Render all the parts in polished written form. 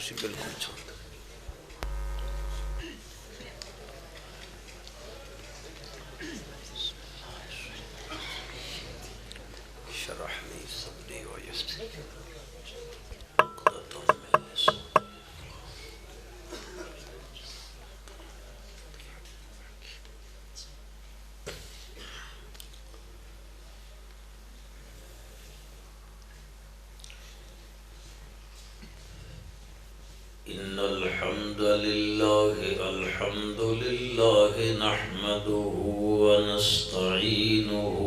تسی بالکل چھوڑ شرح لی صدری ویسر عقدۃ من لسانی إن الحمد لله نحمده ونستعينه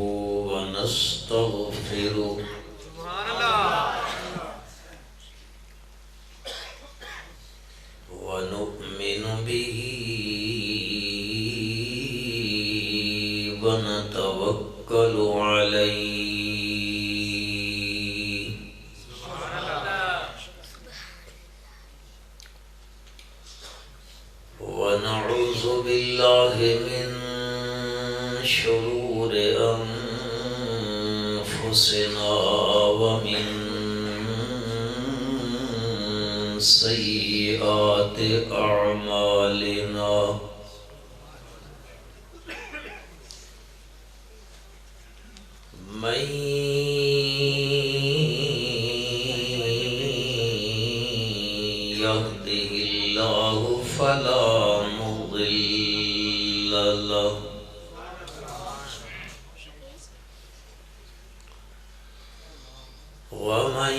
ونستغفره سبحان الله ونؤمن به ونتوكل عليه ونعوذ بالله من شرور أنفسنا ومن سيئات أعمالنا من يهده الله فلا مضل له ومن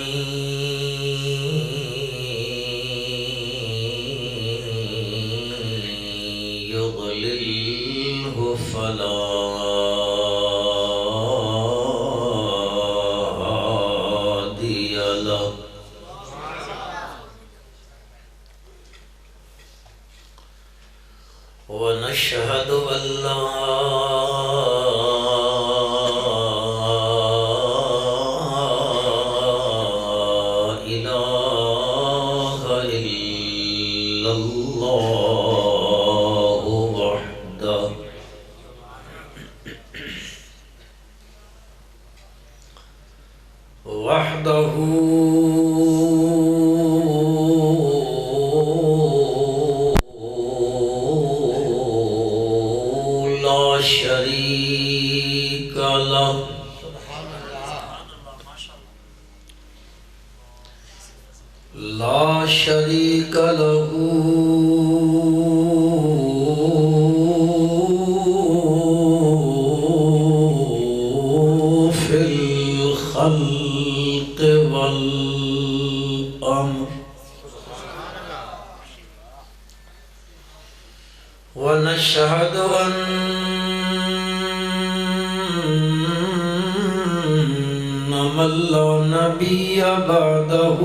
يضلله فلا هادي له ونشهد أن لا إله إلا الله وحده لا شريك له لا شريك له في الخلق والأمر ونشهد أن من لا نبي بعده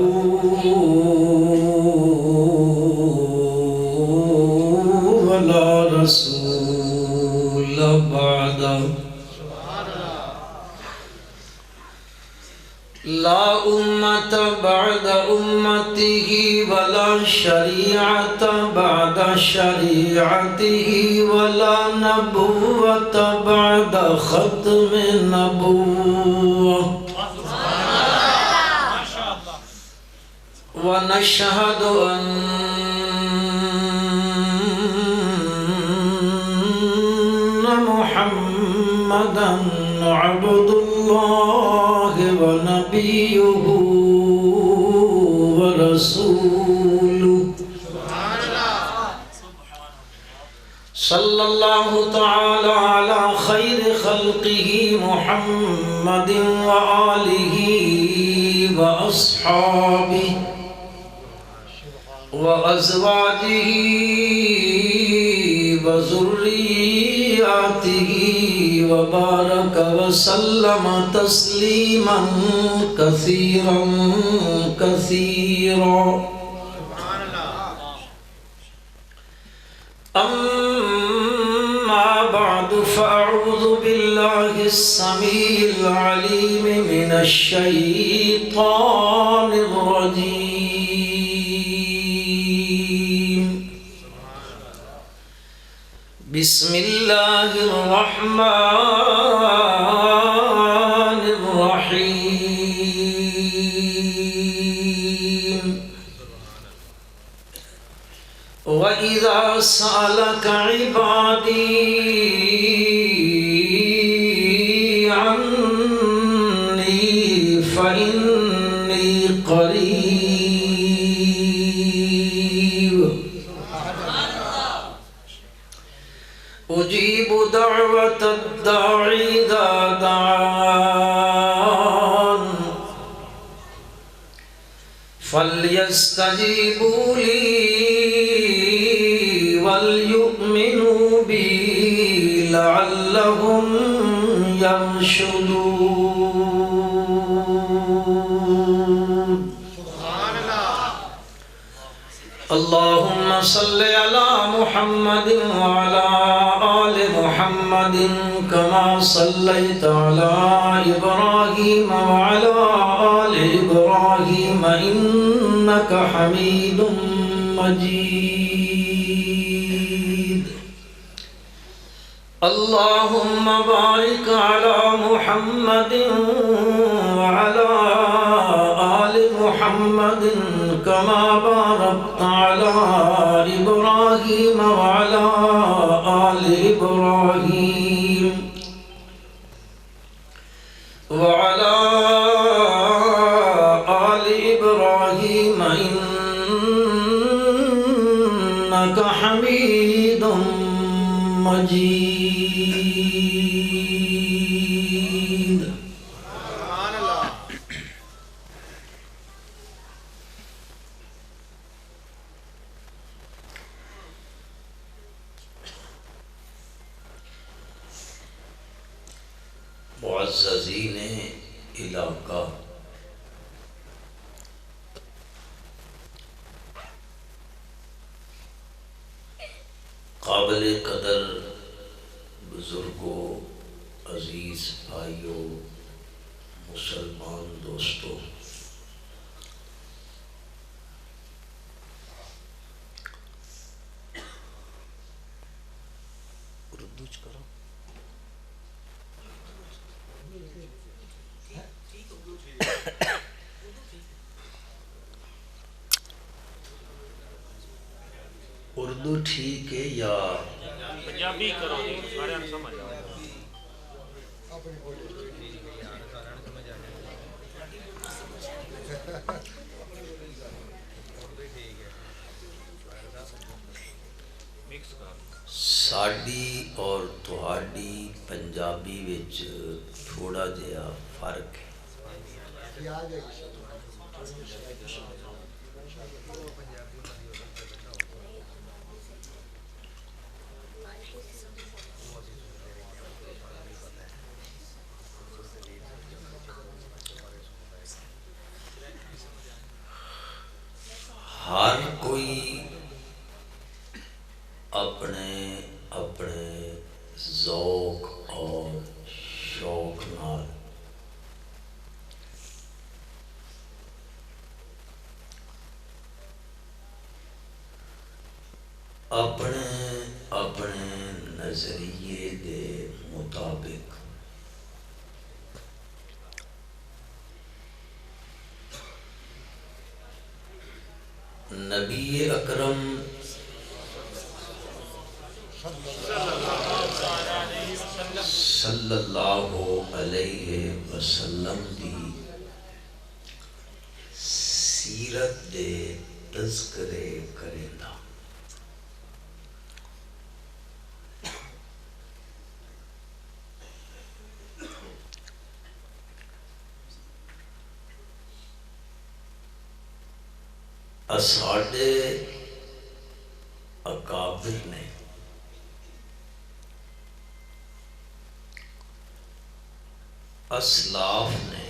ولا رسول بعده لا أمة بعد أمته ولا شريعة بعد شريعته ولا نبوة بعد ختم نبوة ونشهد أن محمدًا عبد الله ونبيه ورسوله صلى الله تعالى على خير خلقه محمد وآله وأصحابه وأزواجه وذرياته وبارك وسلم تسليما كثيرا كثيرا أما بعد فأعوذ بالله السميع العليم من الشيطان الرجيم بسم الله الرحمن الرحيم. وَإِذَا سَأَلَكَ عِبَادِي عَنِّي فَإِنِّي قَرِيبٌ أُجِيبُ دَعْوَةَ الدَّاعِ إِذَا دَعَانِ فَلْيَسْتَجِيبُوا لِي وَلْيُؤْمِنُوا بِي لَعَلَّهُمْ يَرْشُدُونَ اللهم صل على محمد وعلى آل محمد كما صليت على إبراهيم وعلى آل إبراهيم إنك حميد مجيد اللهم بارك على محمد وعلى آل محمد كما باركت على إبراهيم وعلى آل إبراهيم وعلى آل إبراهيم إنك حميد مجيد معززین علاقہ، قابل قدر بزرگوں، عزیز بھائیوں، مسلمان دوستوں، اردو کرو اردو ٹھیک ہے یا پنجابی کرو جی سارے سمجھ آؤ ساڈی اور تہاڈی پنجابی وچ تھوڑا جہا فرق ہے۔ ہر کوئی اپنے اپنے ذوق اور شوق نال اپنے اپنے نظریے دے مطابق نبی اکرم صلی اللہ علیہ وسلم دی سیرت دے تذکرے کریندا۔ اساڈے اکابر نے اسلاف نے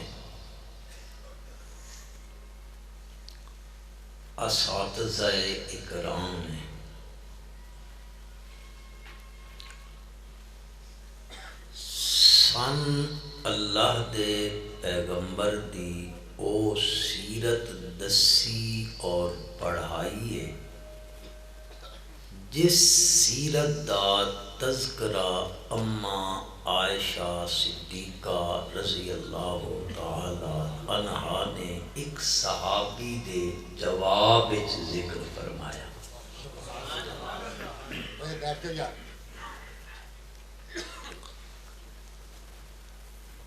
اساتذہ اکرام نے سن اللہ دے پیغمبر دی او سیرت دسی اور پڑھائی ہے جس سیرت دا تذکرہ اما عائشہ صدیقہ رضی اللہ تعالی عنہا نے ایک صحابی دے جواب وچ ذکر فرمایا۔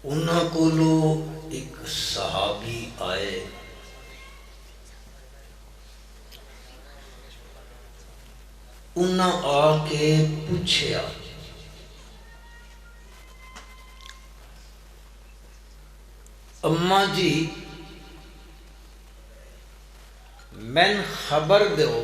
انہاں کولو ایک صحابی آئے، انہاں آ کے پوچھیا اماں جی مین خبر دیو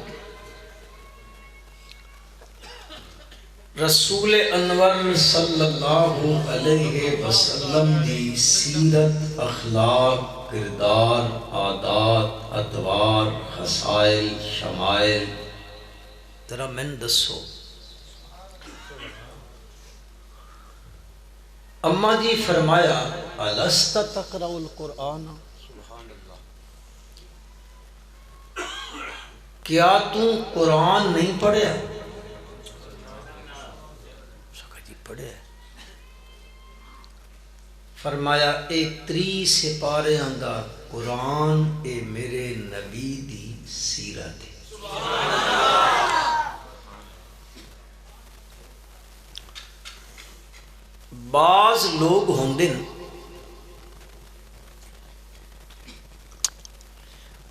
رسول انور صلی اللہ علیہ وسلم دی سیرت، اخلاق، کردار، عادات، ادوار، خصائل، شمائل ذرا میں دسو۔ اماں جی فرمایا الست تقرأ القرآن، کیا تو قرآن نہیں پڑھیا؟ پڑھے۔ فرمایا اے 3 سپارے دا قرآن اے میرے نبی دی سیرت ہے۔ بعض لوگ ہوندے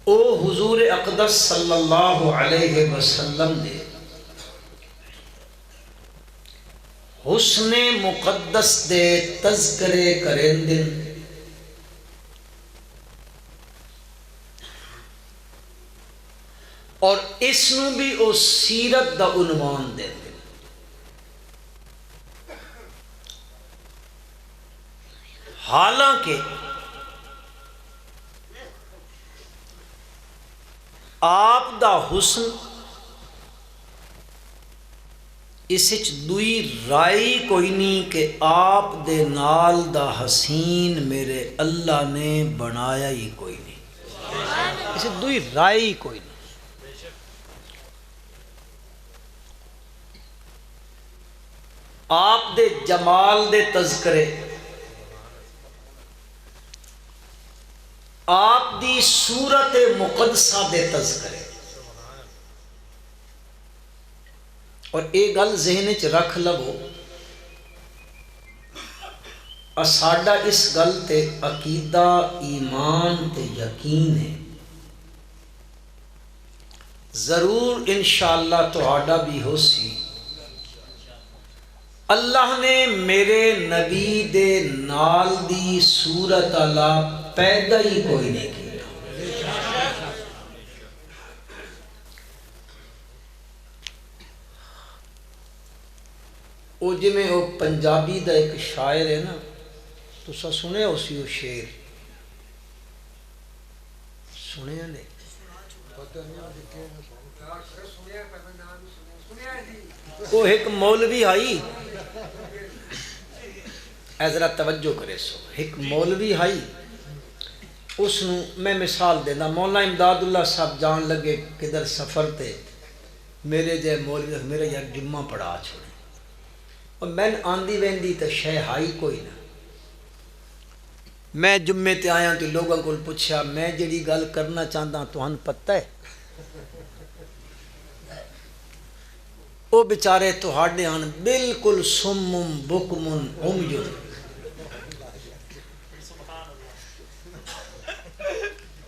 او حضور اقدس صلی اللہ علیہ وسلم دے حسن مقدس دے تذکرے کریں دن، اور اس نو بھی او سیرت دا عنوان دے دن۔ حالانکہ آپ دا حسن اس وچ دوئی رائی کوئی نہیں کہ آپ دے نال دا حسین میرے اللہ نے بنایا ہی کوئی نہیں، اس دوئی رائی کوئی نہیں۔ آپ دے جمال دے تذکرے، آپ دی صورت مقدسہ دے تذکرے، اور ایک گل ذہن وچ رکھ لو، ساڈا اس گل تے عقیدہ، ایمان تے یقین ہے، ضرور انشاءاللہ تہاڈا بھی ہو سی۔ اللہ نے میرے نبی دے نال دی صورت اللہ پیدا ہی کوئی نہیں کی۔ او جی میں او پنجابی دا ایک شاعر ہے نا، تو سا سنے ہو سی وہ شعر سنے ہیں نہیں؟ وہ ایک مولوی آئی، اے ذرا توجہ کرے سو، ایک مولوی آئی، اس نو میں مثال دینا، مولانا امداد اللہ صاحب جان لگے کدھر سفر تے، میرے جے مولوی میرے یار جمعہ پڑھا چھوڑے، اور میں آندھی ویندی تو شے ہائی کوئی نہ، میں جمعے تے آیا تو لوگوں کو پوچھا میں جڑی گل کرنا چاہتا تو ہن پتہ ہے، او بیچارے تہاڈے ہن بالکل سمم بکمن عمیٌ،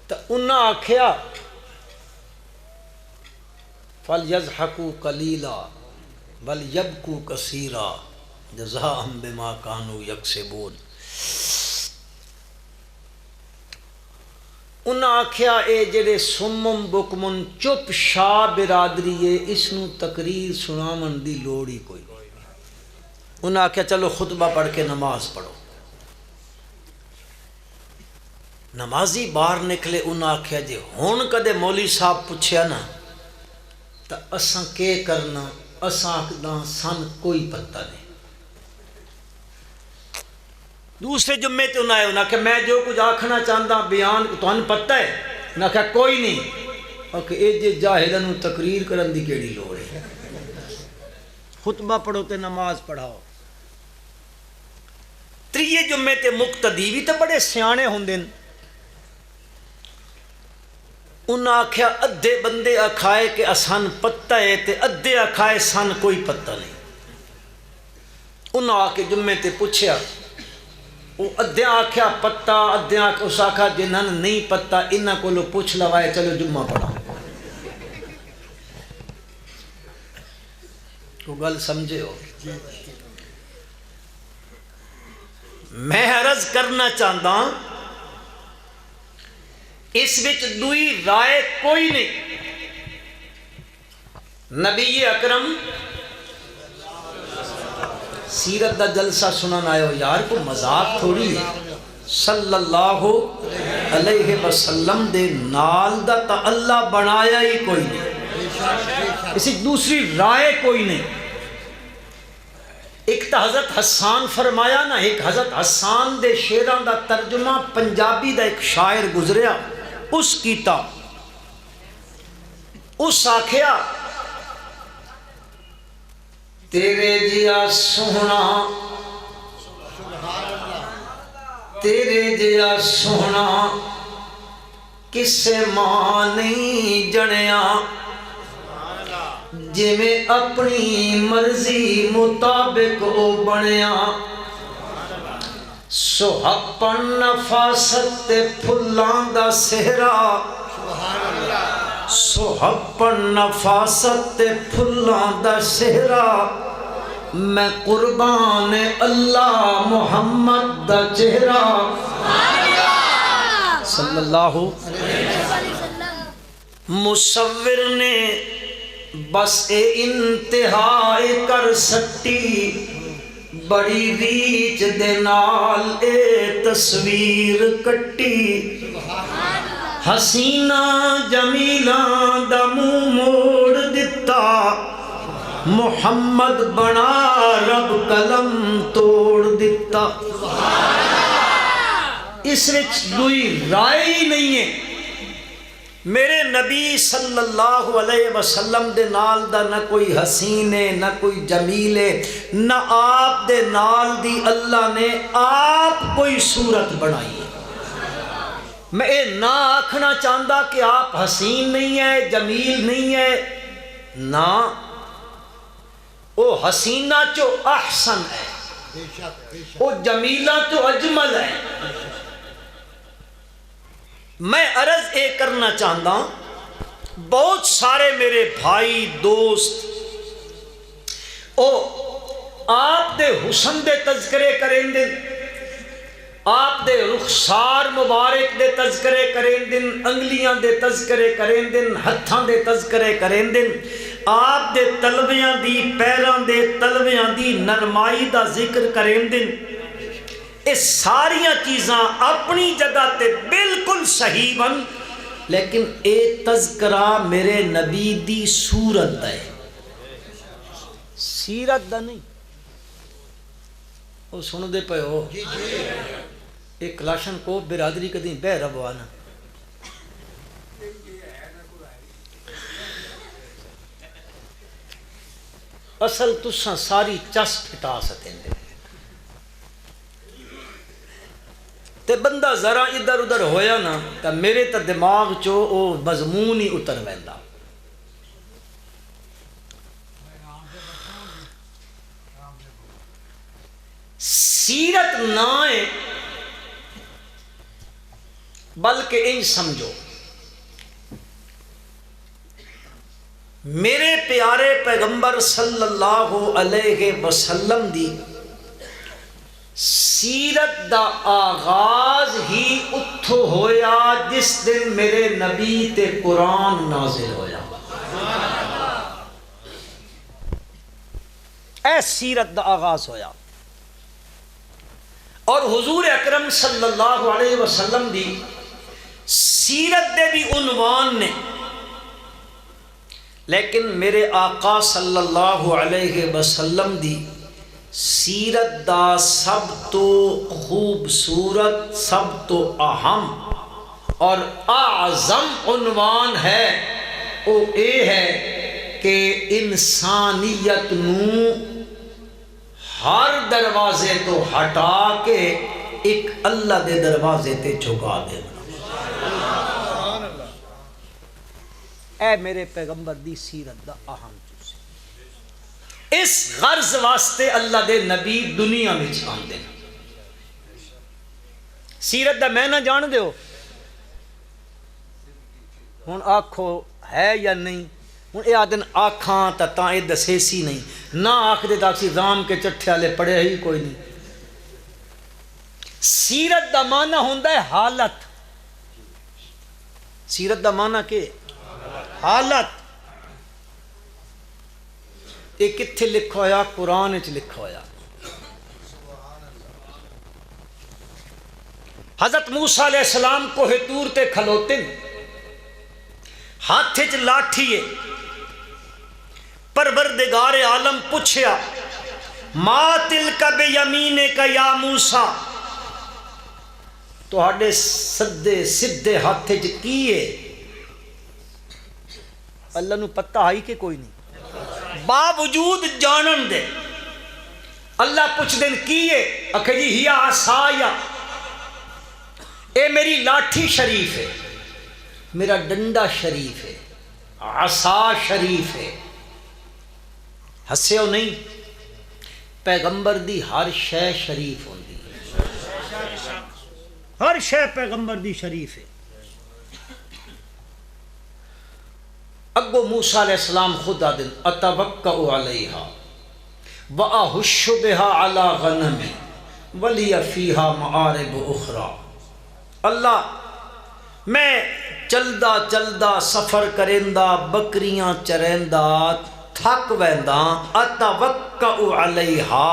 تو انہاں آکھیا فَلْيَضْحَكُوا قَلِيلًا وَلْيَبْكُوا كَثِيرًا جَزَاءً بِمَا كَانُوا يَكْسِبُونَ۔ انہاں آکھیا اے جڑے سمم بکمن چپ شاہ برادری ہے، اس نو تقریر سناون دی لوڑ ہی کوئی نہیں۔ انہاں آکھیا چلو خطبہ پڑھ کے نماز پڑھو، نمازی باہر نکلے، انہاں آکھیا جی ہن کدے مولوی صاحب پوچھیا نا تو اساں کے کرنا، اساں آکھداں سن کوئی پتہ نہیں۔ دوسرے جمعے تے انہاں آئے، انہاں کہ میں جو کچھ آکھنا چاہتا بیان تو ہن پتہ ہے، انہاں کہ کوئی نہیں، اور کہ اے جے جاہلاں نو تقریر کرن دی کیڑی لوڑ ہے، خطبہ پڑھو تے نماز پڑھاؤ۔ تریے جمعے تے مقتدی بھی تے بڑے سیانے ہوندے، انہاں آکھیا ادھے بندے آکھائے کہ اسان پتہ ہے تے ادھے آکھائے سان کوئی پتہ نہیں. انہاں آکے جمعے تے پوچھیا وہ ادھے آکھیا پتہ ادھے اس آکھا جنہاں نہیں پتہ انہاں کو لو پوچھ لوائے چلو جمعہ پڑھا. کو گل سمجھے ہو؟ میں عرض کرنا چاہتا ہوں اس وچ دوئی رائے کوئی نہیں. نبی اکرم سیرت دا جلسہ سنن آئے ہو یار، کو مذاق تھوڑی ہے. صلی اللہ علیہ وسلم دے نال دا تا اللہ بنایا ہی کوئی نہیں، اسی دوسری رائے کوئی نہیں. ایک تا حضرت حسان فرمایا نا، ایک حضرت حسان دے شیران دا ترجمہ پنجابی دا ایک شاعر گزریا اس کیتا. اس آکھیا تیرے جیا سونا تیرے جیا سونا کسے ماں نہیں جنیا، جے میں اپنی مرضی مطابق او بنیا. سوہپن نفاست تے پھلاں دا سہرا، سوہپن نفاست تے پھلاں دا سہرا، میں قربان اللہ محمد دا چہرہ. صلی اللہ علیہ وسلم. مصور نے بس اے انتہا کر سٹی، بڑی ریچ دے نال اے تصویر کٹی. حسینہ جمیلہ دا منہ موڑ دتا، محمد بنا رب قلم توڑ دتا. اس وچ دوئی رائے ہی نہیں ہے. میرے نبی صلی اللہ علیہ وسلم دے نال دا نہ کوئی حسین ہے نہ کوئی جمیل ہے، نہ آپ دے نال دی اللہ نے آپ کوئی صورت بنائی ہے. میں یہ نہ آکھنا چاہتا کہ آپ حسین نہیں ہے جمیل نہیں ہے، نہ وہ حسینہ چو احسن ہے، وہ جمیلہ چو اجمل ہے. میں عرض اے کرنا چاہتا ہوں بہت سارے میرے بھائی دوست او آپ دے حسن دے تذکرے کریں دن، آپ دے رخسار مبارک دے تذکرے کریں دن، انگلیاں دے تذکرے کریں دن، ہتھاں دے تذکرے کریں دن، آپ دے تلویاں دی پیراں دے تلویاں دی نرمائی دا ذکر کریں دن. اس ساریاں چیزاں اپنی جگہ تے بالکل صحیح بن، لیکن اے تذکرہ میرے نبی دی صورت دا ہے، سیرت دا نہیں. وہ سن دے پہ ہو ایک کلاشن کو برادری کدیں بے ربوانا. اصل تساں ساری چس پھٹا سکیں دے تے بندہ ذرا ادھر ادھر ہویا نا تا میرے تا دماغ چو او مضمون ہی اتر ویندا. سیرت نہ ہے بلکہ ان سمجھو میرے پیارے پیغمبر صلی اللہ علیہ وسلم دی سیرت دا آغاز ہی اتھو ہویا جس دن میرے نبی تے قرآن نازل ہویا. اے سیرت دا آغاز ہویا اور حضور اکرم صلی اللہ علیہ وسلم دی سیرت دے بھی عنوان نے، لیکن میرے آقا صلی اللہ علیہ وسلم دی سیرت دا سب تو خوبصورت سب تو اہم اور اعظم عنوان ہے وہ اے ہے کہ انسانیت نو ہر دروازے تو ہٹا کے ایک اللہ دے دروازے تے جھکا دینا. اے میرے پیغمبر دی سیرت دا اہم چیز اس غرض واسطے اللہ دے نبی دنیا میں آندے سیرت دا میں نہ جان دیو ہن آکھو ہے یا نہیں ہن اے آدن آکھاں تا اے دسیسی نہیں نہ آکھ دے تاکسی رام کے چٹھے والے پڑھے ہی کوئی نہیں سیرت دا معنی ہوندا ہے حالت سیرت دا معنی کہ حالت یہ کتھے لکھا ہویا قرآن وچ لکھا ہویا حضرت موسیٰ علیہ السلام کوہ طور تے کھلوتے ہاتھ وچ لاٹھی ہے پروردگار عالم پوچھیا ما تلک بیمینک یا موسیٰ تہاڈے سدے سدھے ہاتھ وچ کی ہے اللہ نو پتہ آئی کہ کوئی نہیں باوجود جانن دے اللہ پوچھ دین کی ہے اکھے جی ہیا عصایا اے میری لاٹھی شریف ہے میرا ڈنڈا شریف ہے عصا شریف ہے ہسیو نہیں پیغمبر دی ہر شے شریف ہوندی ہر شے پیغمبر دی شریف ہے اگو موسیٰ علیہ السلام خدا دن اتوقع علیہا وَأَهُشُّ بِهَا عَلَى غَنَمِ وَلِيَ فِيهَا مَعَارِبُ اُخْرَى اللہ میں چلدا چلدا سفر کریندہ بکریاں چریندہ تھک ویندہ اتوقع علیہا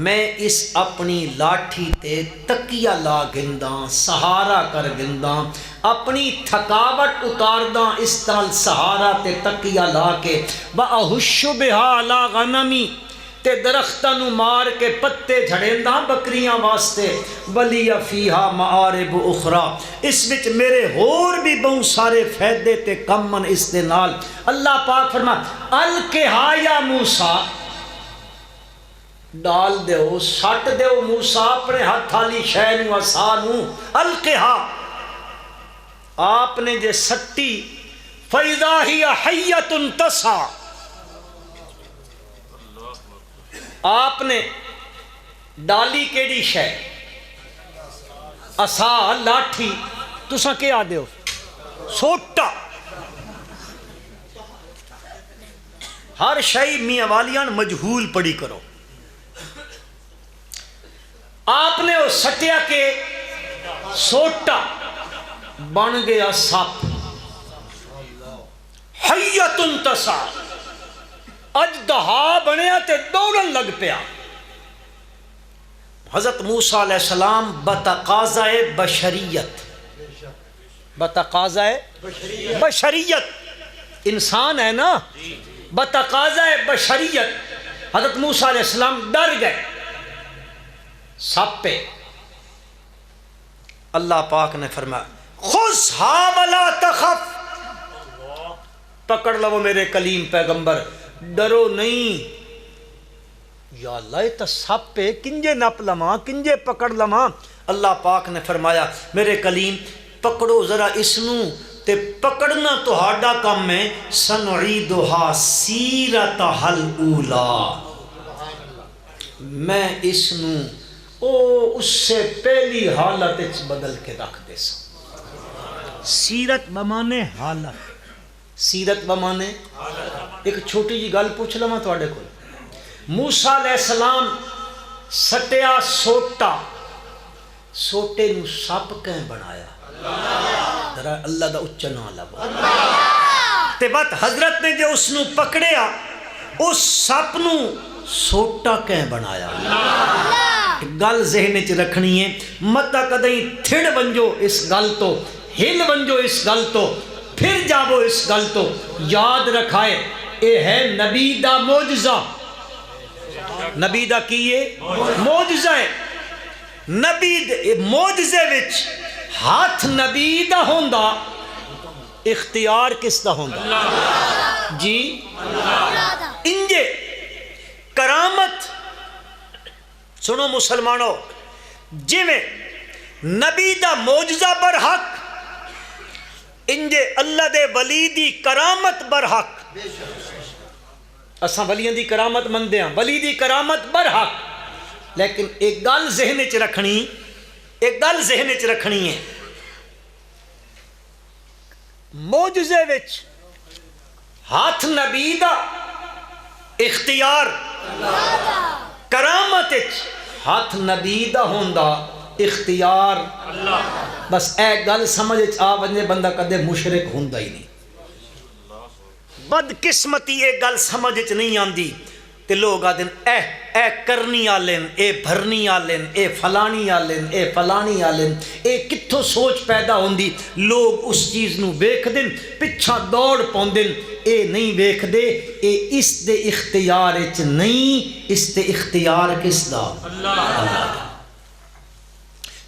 میں اس اپنی لاٹھی تے تکیہ لا گنداں سہارا کر گنداں اپنی تھکاوٹ اتارداں اس طرح سہارا تے تکیہ لا کے وَأَهُشُّ بِهَا عَلَى غَنَمِ تے درختاں نو مار کے پتے جھڑینداں بکریاں واسطے وَلِيَ فِيهَا مَعَارِبُ اُخْرَى اس وچ میرے ہور بھی بہت سارے فائدے تے کمن اس دے نال اللہ پاک فرما القِحَا یا موسیٰ ڈال دیو سٹ دیو موسیٰ اپنے ہاتھ والی شے نو عصا نو القِحَا آپ نے جے سٹی فَإِذَا هِيَ حَيَّةٌ تَسْعَىٰ آپ نے ڈالی کیڑی شے عصا لاٹھی تساں کیا دیو سوٹا ہر شئی میاں والیان مجہول پڑی کرو آپ نے وہ سٹیا کے سوٹا بن گیا سپ حیۃ تسعیٰ اجدہا بنیا تے دوڑن لگ پیا حضرت موسیٰ علیہ السلام بتقاضۂ بشریت بتقاضۂ بشریت انسان ہے نا بتقاضۂ بشریت حضرت موسیٰ علیہ السلام ڈر گئے سب پہ اللہ پاک نے فرمایا خذھا ولا تخف پکڑ لو میرے کلیم پیغمبر ڈرو نہیں یا اللہ یہ تو سب پہ کنجے نپ لما کنجے پکڑ لما اللہ پاک نے فرمایا میرے کلیم پکڑو ذرا اس نو تے پکڑنا تو ہاڈا کام میں سنعیدھا سیرتھا الاولی میں اس نو اس سے پہلی حالت بدل کے رکھ دے سا سیرت بمانے حالت سیرت بمانے ایک چھوٹی جی گل پوچھ لما تواڈے کول موسیٰ علیہ السلام سٹیا سوٹا سوٹے نو سپ کہیں بنایا ذرا اللہ دا اچا نام لو تے بات حضرت نے جو اس نو پکڑیا اس سپ نو سوٹا کہیں بنایا گل ذہن چ رکھنی ہے متا کدیں تھڑ بنجو اس گل تو ہل بنجو اس گل تو پھر جاو اس گل تو یاد رکھائے اے ہے نبی دا معجزہ نبی دا کیے معجزہ ہے نبی معجزے وچ ہاتھ نبی دا ہوندا اختیار کس دا ہوندا جی انجے کرامت سنو مسلمانوں جی میں نبی دا معجزہ برحق انجے اللہ دے ولی دی کرامت برحق اساں ولیاں دی کرامت مندے ہاں ولی دی کرامت برحق لیکن ایک گل ذہن وچ رکھنی ہے معجزے وچ ہاتھ نبی دا اختیار کرامت وچ ہاتھ نبی دا ہوندا اختیار بس اے گل سمجھ آ ونجے بندہ کدے مشرک ہوندا ہی نہیں بد قسمتی یہ گل سمجھ نہیں آندی تے لوگ آدن اے کرنی آلن اے بھرنی آلن اے فلانی آلن اے فلانی آلن اے کتھوں سوچ پیدا ہوندی لوگ اس چیز نو ویکھ دن پچھا دوڑ پوندن اے نہیں ویکھ دے اے اس دے اختیار وچ نہیں اس دے اختیار کس دا اللہ دا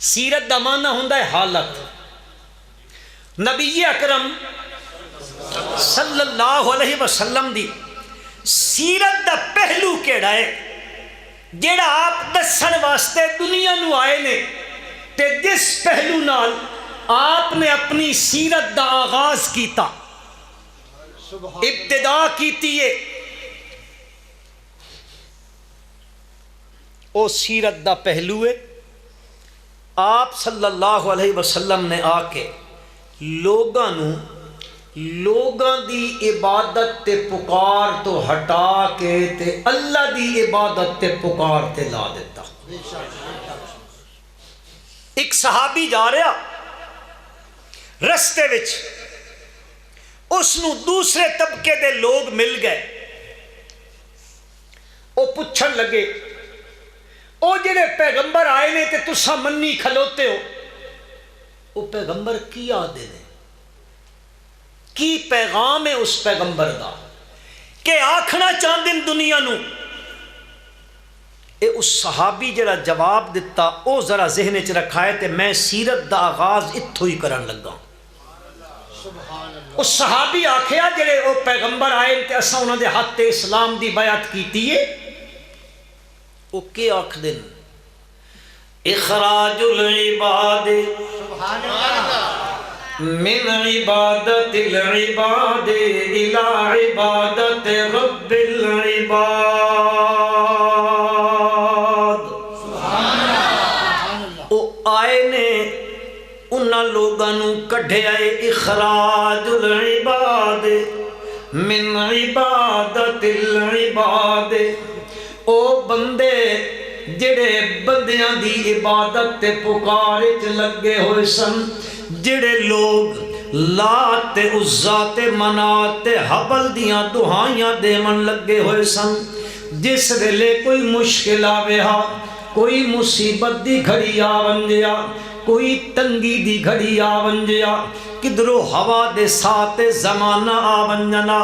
سیرت دا معنی ہوندا ہے حالت نبی اکرم صلی اللہ علیہ وسلم دی سیرت دا پہلو کیڑا ہے جیڑا آپ دسن واسطے دنیا نو آئے نے تے جس پہلو نال آپ نے اپنی سیرت دا آغاز کیتا ابتدا کیتی ہے او سیرت دا پہلو ہے آپ صلی اللہ علیہ وسلم نے آ کے لوگاں دی عبادت تے پکار تو ہٹا کے تے اللہ دی عبادت تے پکار تے لا دیتا ایک صحابی جا رہا رستے وچ اس نو دوسرے طبقے دے لوگ مل گئے او پوچھن لگے او جڑے پیغمبر آئے نے تے تساں منی کھلوتے ہو او پیغمبر کی آدھے نے کی پیغام ہے اس پیغمبر دا کہ آکھنا چاندن دنیا نو اے اس صحابی جڑا جواب دیتا او ذرا ذہن وچ رکھا ہے تے میں سیرت دا آغاز اتھوں ہی کرن لگا اس صحابی آکھیا جڑے او پیغمبر آئے تے اساں انہاں دے ہاتھ تے اسلام دی بیعت کیتی ہے او کے آکھ دن اخراج العباد سبحان اللہ من عبادت العباد الى عبادت رب العباد سبحان اللہ او آئے نے انہاں لوگاں نو کڈھے آئے اخراج العباد من عبادت العباد او بندے جڑے بندیاں دی عبادت تے پکار وچ لگے ہوئے سن جڑے لوگ لات تے عزا تے منات تے حبل دیاں دہائیاں دیمن لگے ہوئے سن جس ویلے کوئی مشکل آوے ہا کوئی مصیبت دی گھڑی آونجیا کوئی تنگی دی گھڑی آونجیا کدرو ہوا دے ساتھ زمانہ آونجنا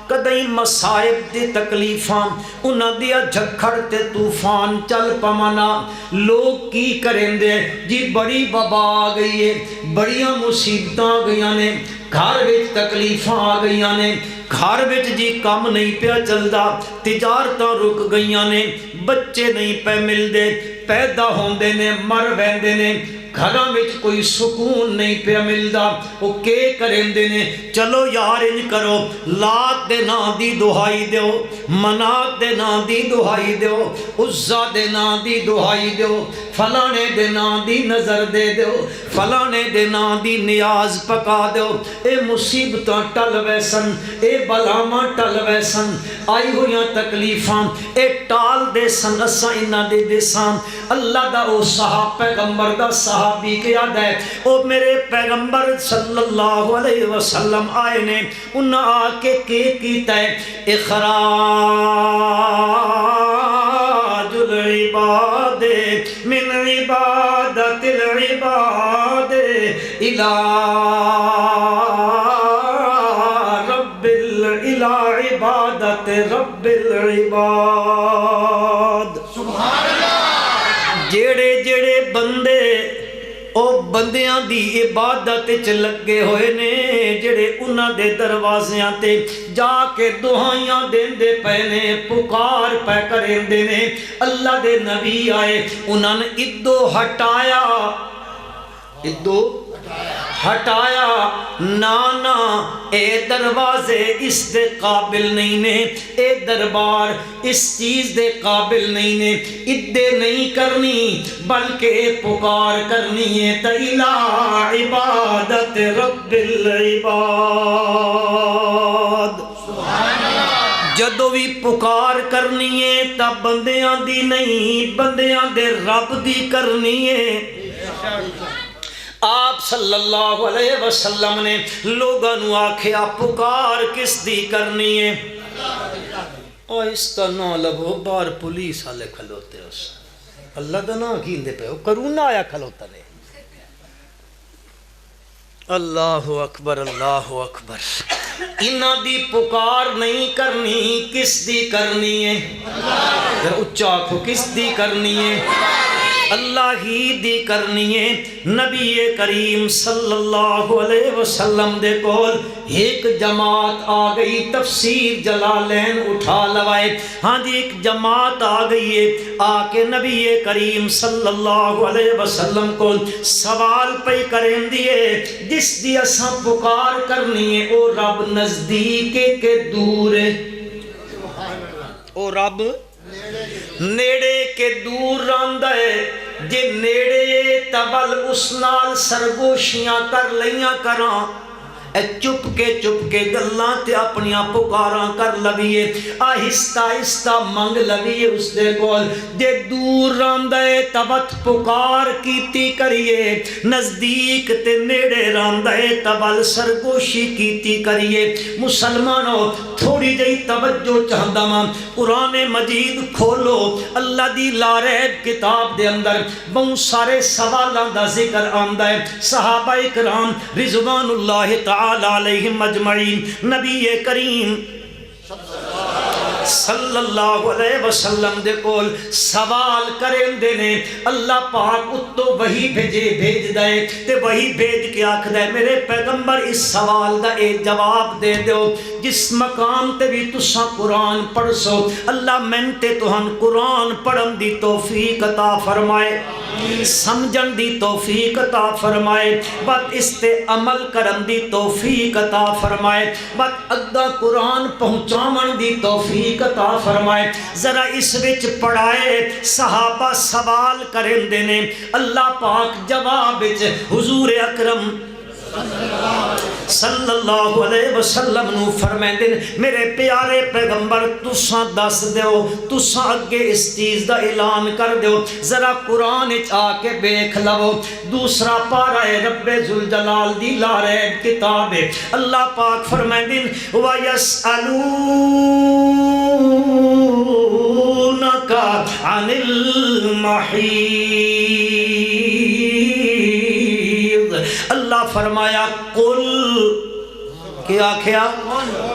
کدئی مسائب دی تکلیفاں انہاں دیا جھکڑ تے طوفان چل پمانا لوگ کی کریں دے جی بڑی وبا آ گئی ہے بڑیاں مصیبتاں آ گئیاں نے گھر وچ تکلیفاں آ گئیاں نے گھر وچ جی کام نہیں پیا چلدا تجارتاں رک گئیاں نے بچے نہیں پے ملدے پیدا ہوندے نے مر ویندے نے گھراں وچ کوئی سکون نہیں پیا ملدا او کے کریندے نے چلو یار انج کرو لات دے نام دی دہائی دیو منات دے نام دی دہائی دیو عزا دے نام دی دہائی دیو فلانے دے نام دی نظر دے دیو فلانے دے نام دی نیاز پکا دیو اے مصیبتاں ٹل ویسن اے بلاواں ٹل ویسن آئی ہویاں تکلیفاں اے ٹال دے سن اساں انہاں دے دساں اللہ دا او صحابہ پیغمبر دا صحابی کے یاد ہے او میرے پیغمبر صلی اللہ علیہ وسلم آئے نے انہاں آ کے کیتا ہے اخراج العباد من عبادت العباد الى عبادت رب العباد سبحان اللہ جڑے جڑے بندے او بندیاں دی عبادت چ لگے ہوئے نے جڑے انہاں دے دروازیاں تے جا کے دعائیاں دیندے پے نے پکار پے کریندے نے اللہ دے نبی آئے انہاں نے ادو ہٹایا ہٹایا نانا اے دروازے اس دے قابل نہیں نے، اے دربار اس چیز دے قابل نہیں نے، ادے نہیں کرنی بلکہ پکار کرنی ہے تیلا عبادت رب العباد۔ جدو بھی پکار کرنی ہے تا بندیاں دی نہیں، بندیاں دے رب دی کرنی ہے۔ آپ صلی اللہ علیہ وسلم نے لوگاں نو آکھیا پکار کس دی کرنی ہے؟ آہستہ نہ لگو، باہر پولیس والے کھلوتے اس اللہ دا نا کیندے پہ کرونا آیا کھلوتا نے۔ اللہ اکبر اللہ اکبر۔ انہاں دی پکار نہیں کرنی، کس دی کرنی ہے؟ ذرا اچھا آکھو، کس دی کرنی ہے؟ اللہ ہی دی کرنی ہے۔ نبی کریم صلی اللہ علیہ وسلم دے کول ایک جماعت آ گئی، تفسیر جلالین اٹھا لوائے، ہاں جی ایک جماعت آ گئی ہے، آ کے نبی کریم صلی اللہ علیہ وسلم کو سوال پہ کریں دیئے جس دی اساں پکار کرنی ہے او رب نزدیک کے دور ہے؟ او رب نیڑے کے دور راندہ ہے، جے نیڑے تبل اس نال سرگوشیاں کر لیاں کراں، اے چپ کے گلاں تے اپنیاں پکاراں کر لویے، آہستہ آہستہ منگ لویے اس دے کول، جے دور راندہ ہے تبت پکار کیتی کریے، نزدیک تے نیڑے راندہ ہے تبل سرگوشی کیتی کریے۔ مسلمانوں تھوڑی جئی توجہ چاہتا ماں، قرآن مجید کھولو، اللہ دی لاریب کتاب دے اندر بہت سارے سوالان دا ذکر آمدہ ہے۔ صحابہ اکرام رضوان اللہ تعالی علیہم مجمعین نبی کریم صلی اللہ علیہ وسلم دے کول سوال کریں دینے، اللہ پاک اتو وہی بھیج دائے تے وہی بھیج کے آکھ دائے میرے پیغمبر اس سوال دا ایک جواب دے دیو، جس مقام تے بھی تساں قرآن پڑھ سو، اللہ من تے توہن قرآن پڑھن دی توفیق عطا فرمائے، سمجھن دی توفیق عطا فرمائے، بات اس تے عمل کرن دی توفیق عطا فرمائے، بات اگا قرآن پہنچامن دی توفیق عطا فرمائے۔ ذرا اس وچ پڑھائے صحابہ سوال کریں دینے، اللہ پاک جواب وچ حضور اکرم صلی اللہ علیہ وسلم نو فرمائیں دن میرے پیارے پیغمبر تساں دس دیو، تساں اگے اس چیز دا اعلان کر دیو، ذرا قرآن اچ آ کے بیکھ لو، دوسرا پارہ رب ذوالجلال دی لاریب کتاب ہے، اللہ پاک فرمائیں دن وَيَسْأَلُونَكَ عَنِ الْمَحِيضِ، اللہ فرمایا قل کیا کیا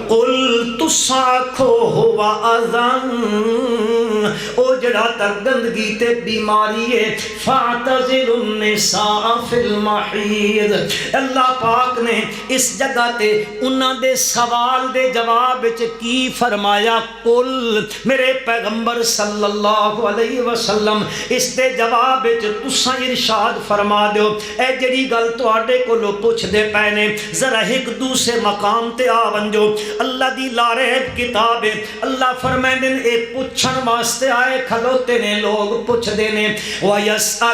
قل تساکھو ہوا اذن، او جڑا تک گندگی تے بیماری ہے، فاعتزل النساء فی المحیض، اللہ پاک نے اس جگہ تے انہاں دے سوال دے جواب وچ کی فرمایا قل میرے پیغمبر صلی اللہ علیہ وسلم اس دے جواب وچ تساں ارشاد فرما دیو اے جڑی گل تواڈے کولوں پوچھ دے پے نے ذرا ایک دوسرے مقام تے آ ونجو، اللہ دی لاریب کتاب ہے، اللہ فرمائیں اے پوچھن واسطے آئے کھلوتے نے لوگ پوچھ دینے وَيَسْأَلُونَكَ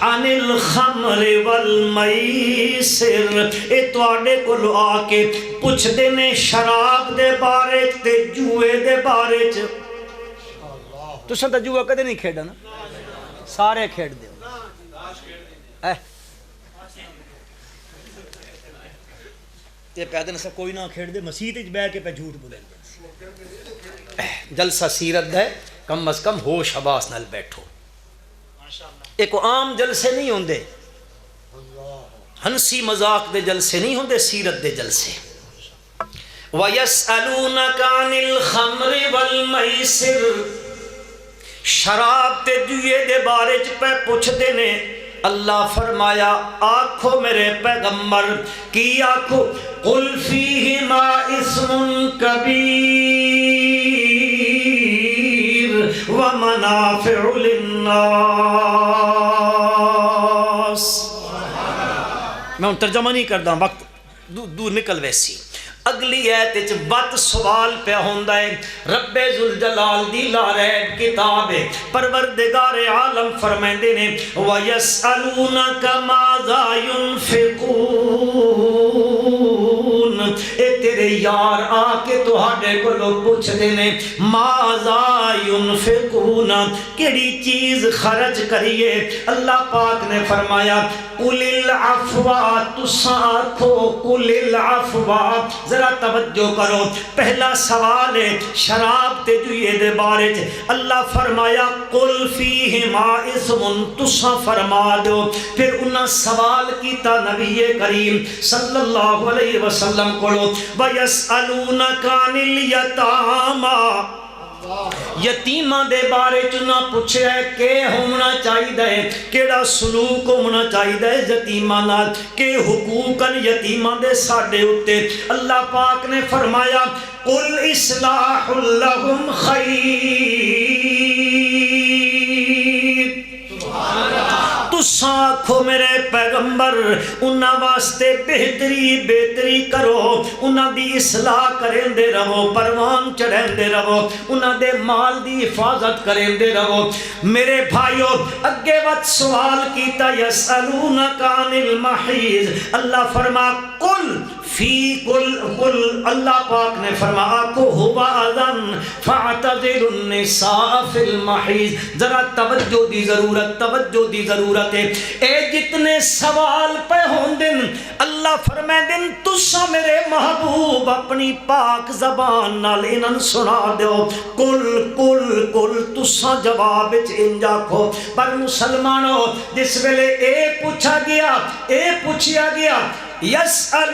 عَنِ الْخَمْرِ وَالْمَيْسِرِ، اے تواڈے کو لو آ کے پوچھ دینے شراب دے بارے تے جوئے دے بارے چ۔ تساں تے جوئے کدے نہیں کھیڈا نا، سارے کھیڈ دے یہ پیدا نسا کوئی نہ کھیڑ دے، مسیح اچ بیٹھ کے پہ جھوٹ بولے، جلسہ سیرت ہے کم از کم ہوش حواس نال بیٹھو، ایک عام جلسے نہیں ہوندے، ہنسی مذاق دے جلسے نہیں ہوندے، سیرت دے جلسے۔ وَيَسْأَلُونَكَ عَنِ الْخَمْرِ وَالْمَيْسِرِ، شراب تے جوئے دے بارے چ پہ پوچھ دینے، اللہ فرمایا آکھو میرے پیغمبر کی آکھو قُلْ فِيهِمَا اِسْمٌ كَبِيرٌ وَمَنَافِعُ لِلنَّاسِ، ہوں ترجمہ نہیں کردا وقت دور نکل ویسی اگلی ایت وچ بد سوال پہ ہوندا ہے رب ذوالجلال دی لاریب کتاب ہے پروردگار عالم فرماندے نے وَيَسْأَلُونَكَ مَاذَا يُنْفِقُونَ اے تیرے یار آ کے تہاڈے کولوں پوچھ دے نے مَاذَا يُنْفِقُونَ کیڑی چیز خرچ کریے اللہ پاک نے فرمایا قُلِ الْعَفْوَ تُساں آکھو قُلِ الْعَفْوَ ذرا توجہ کرو پہلا سوال ہے شراب تے جوئے دے بارے اللہ فرمایا قل فیہما اسم تسا فرما دو پھر انہاں سوال کیتا نبی کریم صلی اللہ علیہ وسلم کولو وَيَسْأَلُونَكَ عَنِ الْيَتَامَى یتیماں دے بارے چنا پوچھے ہے کہ ہونا چاہیے کیڑا سلوک ہونا چاہیے یتیماں نال کہ حقوق یتیماں دے ساڈے اُتے اللہ پاک نے فرمایا قل اصلاح لہم خیر تساں آکھو میرے پیغمبر انہاں واسطے بہتری کرو انہاں دی اصلاح کریں دے رہو پروان چڑھیں دے رہو انہاں دے مال دی حفاظت کریں دے رہو میرے بھائیو اگے وقت سوال کیتا یسألونک عن المحیض اللہ فرما قل اللہ پاک نے فرمایا کو ہوا اذن فاعتذروا النساء فی المحیض ذرا توجہ دی ضرورت ہے اے جتنے سوال پہ ہوندن اللہ فرمائے دن تسا میرے محبوب اپنی پاک زبان نال انہاں سنا دیو کل تسا جواب وچ انجا کھو پر مسلمانوں جس ویلے اے پوچھا گیا یسألونکا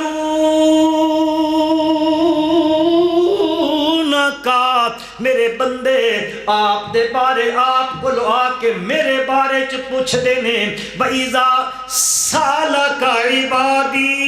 میرے بندے آپ دے بارے آپ کو لو آ کے میرے بارے چ پوچھ دینے وَإِذَا سَأَلَكَ عِبَادِي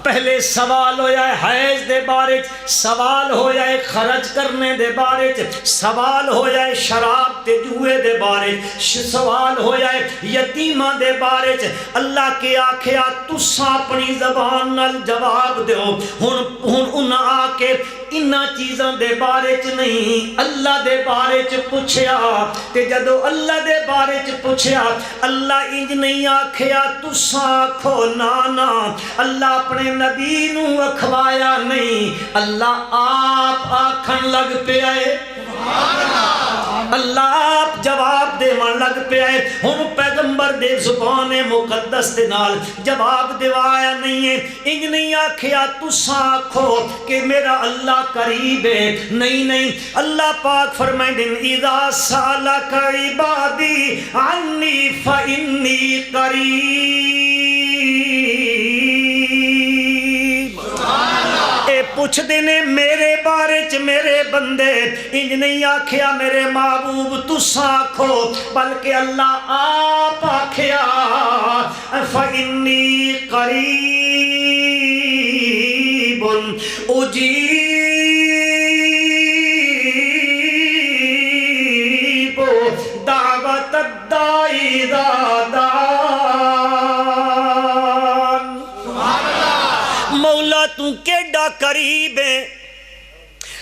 پہلے سوال ہویا ہے حیض دے بارے سوال ہویا ہے خرچ کرنے دے بارے سوال ہویا ہے شراب تے جوئے دے بارے سوال ہویا ہے یتیمہ دے بارے اللہ کے آکھیا تسا اپنی زبان نال جواب دیو ہن انہاں آ کے انہاں چیزاں دے بارے چ نہیں اللہ دے بارے چ پوچھیا تے جدو اللہ دے بارے چ پوچھیا اللہ انج نہیں آکھیا تسا آکھو نا اللہ اپنے نبی نو اکھوایا نہیں اللہ آپ آکھن لگ پہ آئے اللہ آپ جواب دے من لگ پہ آئے ہن پیغمبر دے زبان مقدس دے نال جواب دیوایا نہیں ہے انج نہیں آکھیا تسا آکھو کہ میرا اللہ قریب ہے نہیں اللہ پاک فرمائیں دن اذا سالک عبادی عنی فإنی قریب اے پوچھ دینے میرے بارے چ میرے بندے انج نہیں آکھیا میرے محبوب تسا آکھو بلکہ اللہ آپ آکھیا فإنی قریب اجیب دعوت الداعی اذا دعان مولا تو کیڈا قریب ہے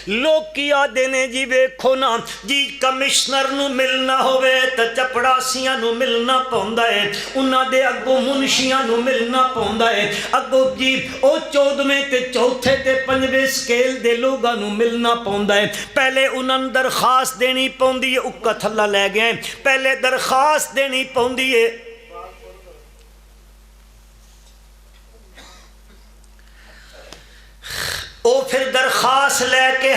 لوگ کیا دینے جی ویکھو نا جی کمشنر نو ملنا ہوئے تا چپڑاسیاں نو ملنا پوندا ہے انہاں دے اگو منشیاں نو ملنا پوندا ہے اگو جی او 14ویں تے چوتھے تے 5ویں سکیل دے لوگاں نو ملنا پوندا ہے پہلے انہاں درخواست دینی پوندی ہے اکا تھلا لے گئے پہلے درخواست دینی پوندی ہے او پھر درخواست لے کے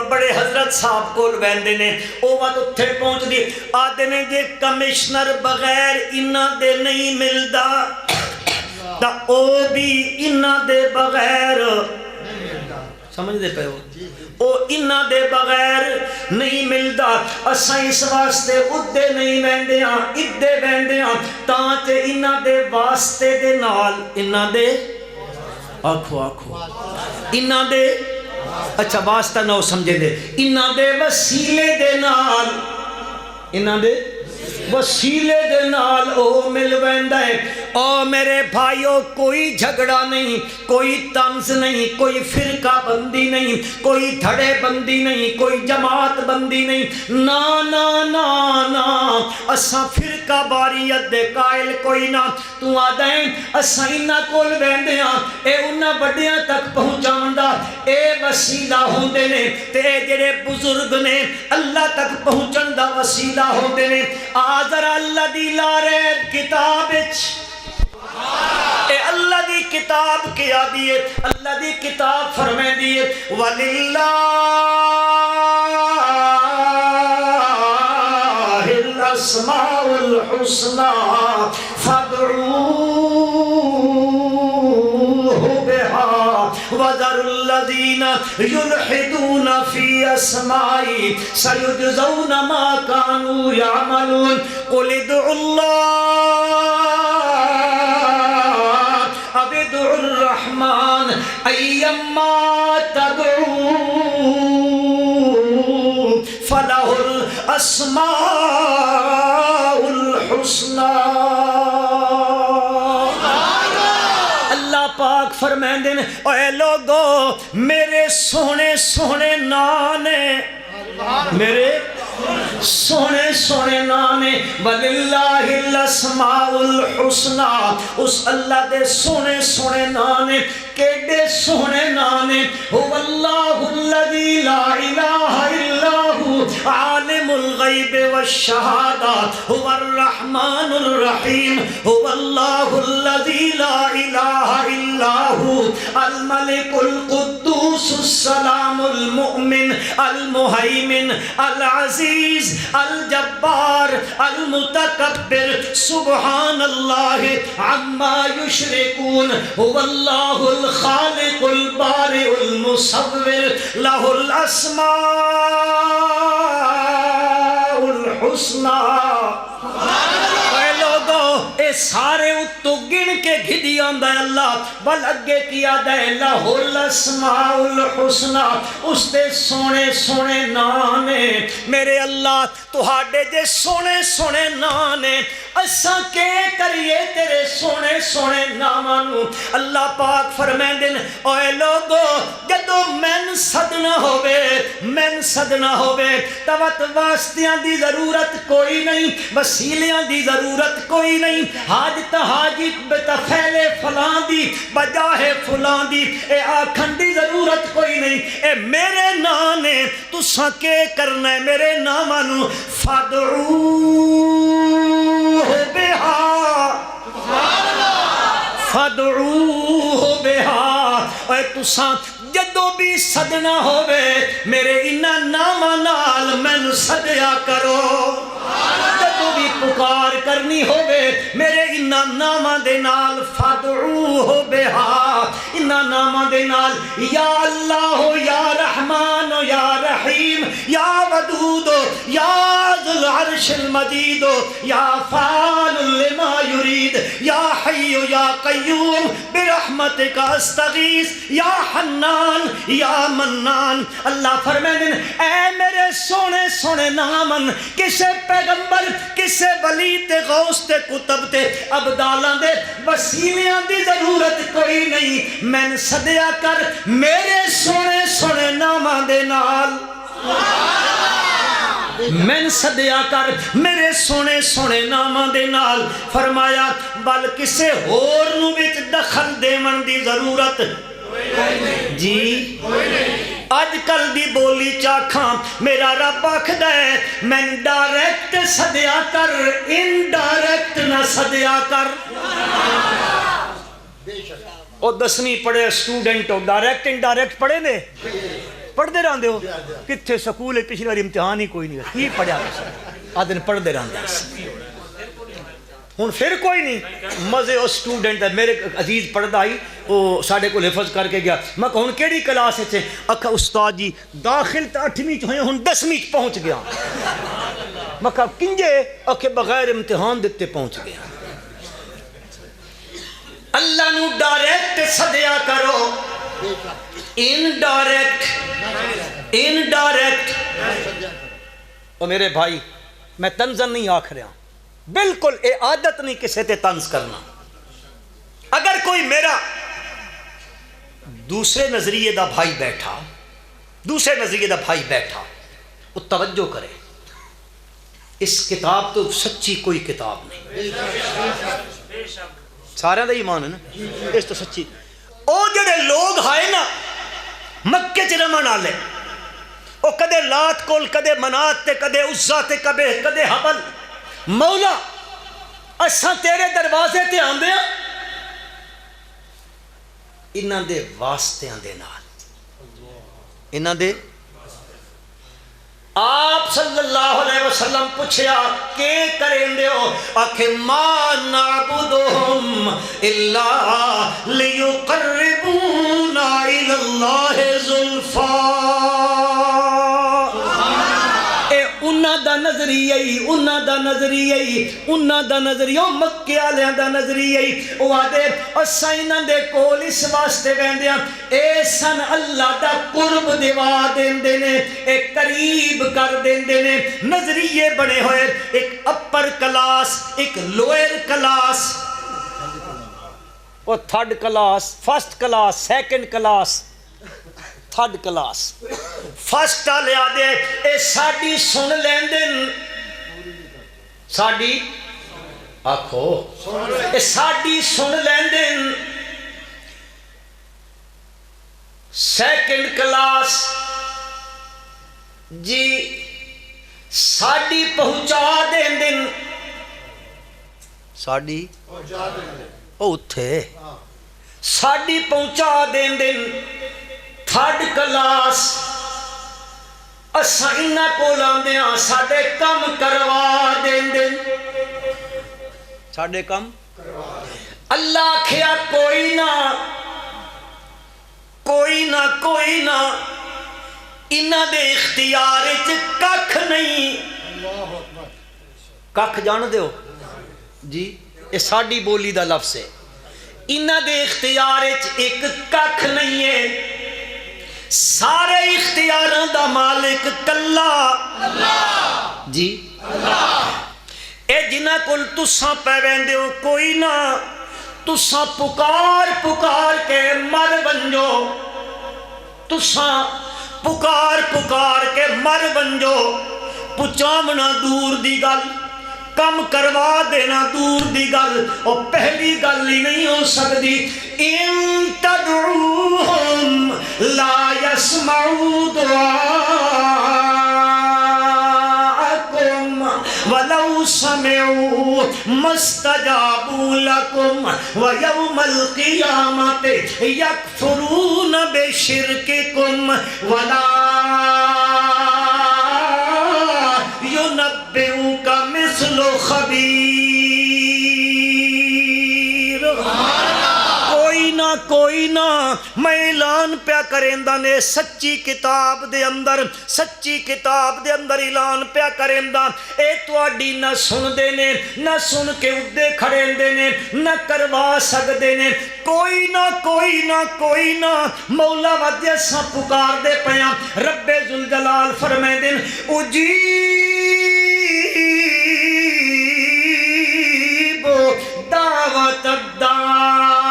بڑے حضرت صاحب کو لویندے نے او وقت اتھے پہنچ دی آدھے نے جے کمشنر بغیر انہاں دے نہیں ملدا تا او بھی انہاں دے بغیر سمجھ دے پہ ہو او انہاں دے بغیر نہیں ملدا اساں اس واسطے ادھے نہیں ویندے ہاں ادھے ویندے ہاں تاں تے انہاں دے واسطے دے نال انہاں دے آکھو انہاں دے اچھا واسطہ نہ سمجھے دے انہاں دے وسیلے دے نال انہاں دے وسیلے دے نال او مل ویندا ہے۔ او میرے بھائیو کوئی جھگڑا نہیں، کوئی طنز نہیں، کوئی فرقہ بندی نہیں، کوئی دھڑے بندی نہیں، کوئی جماعت بندی نہیں، نا نا نا نا، اساں فرقہ باریت دے قائل کوئی نہ۔ تو آدائیں اساں انہاں کول ویندے ہاں، اے انہاں بڑیاں تک پہنچاوندا اے وسیلہ ہوندے نے، تے جڑے بزرگ نے اللہ تک پہنچن دا وسیلہ ہوندے نے۔ ذرا اللہ دی لارے کتاب اے اللہ دی کتاب کیا دیئے، اللہ دی کتاب فرمائے دیئے وَلِلَّهِ الْأَسْمَاءُ الْحُسْنَى فَادْعُوهُ بِهَا وَذَرُوا الَّذِينَ يُلْحِدُونَ فِي أَسْمَائِهِ سَيُجْزَوْنَ مَا كَانُوا يَعْمَلُونَ قُلِ ادْعُوا اللَّهَ أَوِ ادْعُوا الرَّحْمَنَ أَيَّمَّا تَدْعُوا فَلَهُ الْأَسْمَاءُ الْحُسْنَى۔ اللہ پاک فرمائیں دن اے لوگو میرے سونے سونے نانے، میرے سونے سونے نانے وَلِلَّهِ الْأَسْمَاءُ الْحُسْنَى، اس اللہ دے سونے سونے نانے کیڑے سونے نانے هُوَ اللَّهُ الَّذِي لَا إِلَٰهَ إِلَّا هُوَ عَالِمُ الْغَيْبِ وَالشَّهَادَةِ هُوَ الرَّحْمَنُ الرَّحِيمُ هُوَ اللَّهُ الَّذِي لَا إِلَٰهَ إِلَّا هُوَ الْمَلِكُ الْقُدُّوسُ السَّلَامُ الْمُؤْمِنُ الْمُهَيْمِنُ الْعَزِيزُ الْجَبَّارُ الْمُتَكَبِّرُ سُبْحَانَ اللَّهِ عَمَّا يُشْرِكُونَ هُوَ اللَّهُ الْخَالِقُ الْبَارِئُ الْمُصَوِّرُ لَهُ الْأَسْمَاءُ الْحُسْنَى۔ اے لوگو اے سارے اتو گن کے گھدی آندہ ہے اللہ، بل اگے کیا دے لَهُ الْأَسْمَاءُ الْحُسْنَى، اس دے سونے سونے نانے میرے اللہ تہاڈے جے سونے سونے نانے، اساں کے کریے تیرے سونے سونے نامانو۔ اللہ پاک فرمائیں دن اے لوگو جدو من صدنا ہوئے، من صدنا ہوئے توت واسطیاں دی ضرورت کوئی نہیں، وسیلیاں دی ضرورت کوئی نہیں، حاجت حاجت بتفیل فلان دی بجاہ فلان دی اے آکھن دی ضرورت کوئی نہیں۔ اے میرے نانے تساں کے کرنا ہے میرے نامانو فَادْعُوهُ بِهَا فَادْعُوهُ بِهَا۔ اے تساں جدو بھی صدنا ہوئے میرے انہاں ناماں نال میں صدیا کرو، جدو بھی پکار کرنی ہوئے میرے انہاں ناماں دے نال فَادْعُوهُ بِهَا، انہاں ناماں دے نال یا اللہ یا رحمان یا رحیم یا ودود یا ذو العرش المجید یا فعال لما یرید یا حی یا قیوم برحمتک استغیث یا حنان یا منان۔ اللہ فرمائیں اے میرے سونے سونے نامن کسے پیغمبر کسے ولی تے غوث تے کتب تے ابدالاں دے وسیلیاں دی ضرورت کوئی نہیں، میں صدیا کر میرے سونے سونے ناماں دے نال، میں صدیا کر میرے سونے سونے ناماں دے نال۔ فرمایا بل کسے ہور نو وچ دخل دیون دی ضرورت جی آج کل دی بولی چاکھاں میرا رب آکھ دے میں ڈائریکٹ صدیا کر انڈائریکٹ نہ صدیا کر۔ او 10ویں پڑھے اسٹوڈنٹ ہو ڈائریکٹ انڈائریکٹ پڑھے نے پڑھ دے رہاں دے ہو کتھے سکول پچھلی بار امتحان ہی کوئی نہیں کی پڑھیا آدھن پڑھ دے رہاں دے ہوں پھر کوئی نہیں مزے او سٹوڈنٹ ہے میرے عزیز پڑھدا ہی وہ ساڈے کو حفظ کر کے گیا میں کہ ہن کیڑی کلاس وچ اکھا استاد جی داخل تا 8ویں چ ہوئے ہن 10ویں چ پہنچ گیا میں کہ کنجے اکھے بغیر امتحان دیتے پہنچ گیا۔ اللہ نو ڈائریکٹ صدیا کرو انڈائریکٹ او میرے بھائی میں تنزن نہیں آکھ رہا بالکل اے عادت نہیں کسے تے طنز کرنا. اگر کوئی میرا دوسرے نظریے دا بھائی بیٹھا وہ توجہ کرے، اس کتاب تو سچی کوئی کتاب نہیں، سارے دا ایمان ہے نا، اس تو سچی. او جڑے لوگ ہائے نا مکے چ رمن والے، او کدے لات کول، کدے منات تے، کدے عزا تے، کدے حبل. مولا اساں تیرے دروازے تے آندے ہاں انہاں دے واسطیاں دے نال، انہاں دے. آپ صلی اللہ علیہ وسلم پوچھیا کہ کریں دے ہو؟ آکھے ما نعبدہم الا لیقربونا الی اللہ زلفا. انہاں دا نظریہ مکے والیاں دا نظریہ او آدے اساں انہاں دے کول اس واسطے ویندے ہاں اے سن اللہ دا قرب دیوا دیندے نے، اے قریب کر دیندے نے. نظریے بنے ہوئے، ایک اپر کلاس، ایک لوئر کلاس، اور third class, first class, second class, third class. First والے آدھے اے ساڈی سن لیندن، ساڈی آکھو اے ساڈی سن لیندن. سیکنڈ کلاس جی ساڈی پہنچا دیندن، ساڈی او اتھے ساڈی پہنچا دیندن. تھرڈ کلاس اساں انہاں کول آندے ہاں ساڈے کم کروا دیندے، ساڈے کم. اللہ آکھیا کوئی نہ انہاں دے اختیار وچ ککھ نہیں. ککھ جان دیو جی، یہ ساڈی بولی دا لفظ ہے. انہاں دے اختیار وچ ایک ککھ نہیں ہے، سارے اختیاراں دا مالک کلا اللہ جی. اے جنہاں کول تساں پے ویندے ہو کوئی نہ، تساں پکار کے مر بنجو، تساں پکار کے مر بنجو. پچامنا دور دی گل، کم کروا دینا دور دی گل، اور پہلی گل ہی نہیں ہو سکتی. ان تدعوہم لا يسمعوا دعاءکم ولو سمعوا ما استجابوا لکم ویوم القیامت یکفرون بشرککم ولا ينبئك مثل خبیر. کوئی نہ میں اعلان پیا کریندا نے سچی کتاب دے اندر اعلان پیا کریندا. اے تواڈی نہ سن دے نے، نہ سن کے اڈے کھڑیندے نے، نہ کروا سکدے نے. کوئی نہ مولا ودے سا پکار دے پیاں. رب ذوالجلال فرمیندے اجیب دعوت الداعی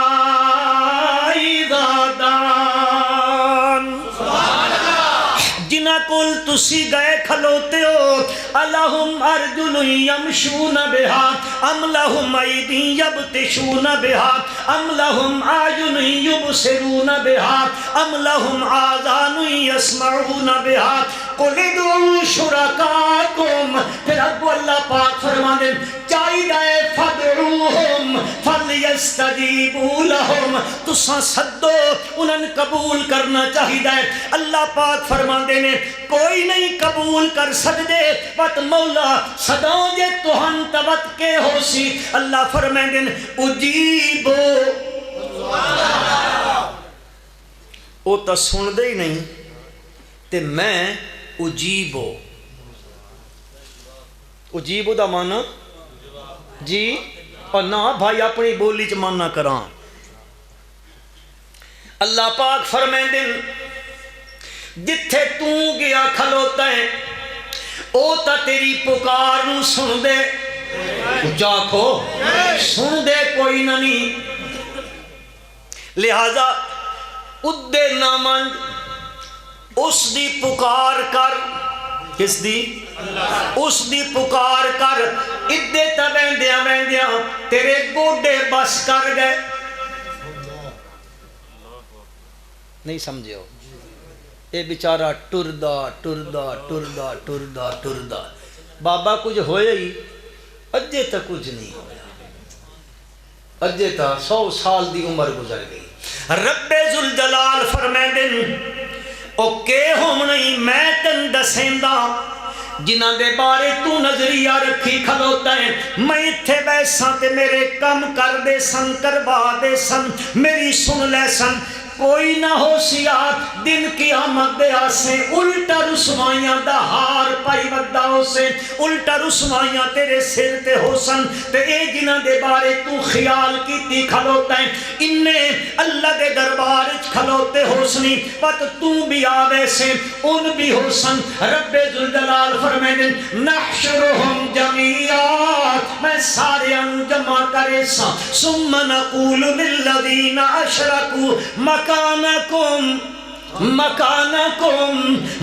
کل تسی گئے کھلوتے ہو. الہم ارجل یمشون بہا ام لہم ایدی یبتشون بہا ام لہم اعین یبصرون بہا ام لہم آذان یسمعون بہا قل ادعوا شرکاکم. پھر اب اللہ پاک فرماندے چاہیے فدعوہم فلیستجیبوا لہم، تساں سدو انہاں قبول کرنا چاہیے. اللہ پاک فرماندے نے کوئی نہیں قبول کر سکدے، بت مولا صداں جے تہن تبت کے ہو سی. اللہ فرماندے اجیبو، او تا سن دے ہی نہیں تے میں اجیبو دا مانا جی، اور نہ بھائی اپنی بولی چ مانا کران. اللہ پاک فرمیندے جتھے تو گیا کھلوتا ہے او تا تیری پکار نو سن دے. اچھا آکھو سن دے کوئی نہ نہیں. لہذا ادے نامن اس دی پکار کر. کس دی؟ اس دی پکار کر. ادے تا بیندیاں بیندیاں تیرے گوڑے بس کر گئے. نہیں سمجھے ہو؟ اے بیچارہ ٹردا ٹردا ٹردا ٹردا ٹردا بابا کچھ ہوئے ہی اجے تک کچھ نہیں ہویا. اجے تک 100 سال دی عمر گزر گئی. رب ذوالجلال فرمیندن او کہ ہم نہیں میں تن دسیندا جنہ دے بارے تو نظریہ رکھی کھلوتا ہے. میں اتھے بیساں تے میرے کم کر دے سن کروا دے سن میری سن لے سن. کوئی نہ ہو سیات دن قیامت دے آسے الٹا رسوائیاں دا ہار پائی ودا ہو سے الٹا رسوائیاں تیرے سر تے ہو سن. تے اے جنہ دے بارے تو خیال کیتی کھلوتا ہے انہیں اللہ دے دربار کھلوتے ہو سنی پت تو بھی آوے سے ان بھی ہو سن. رب ذوالجلال فرمائن نحشرہم جمیعات میں سارے ان جمع کرے سا ثم نقول للذین اشرکوا مکانکم مکانکم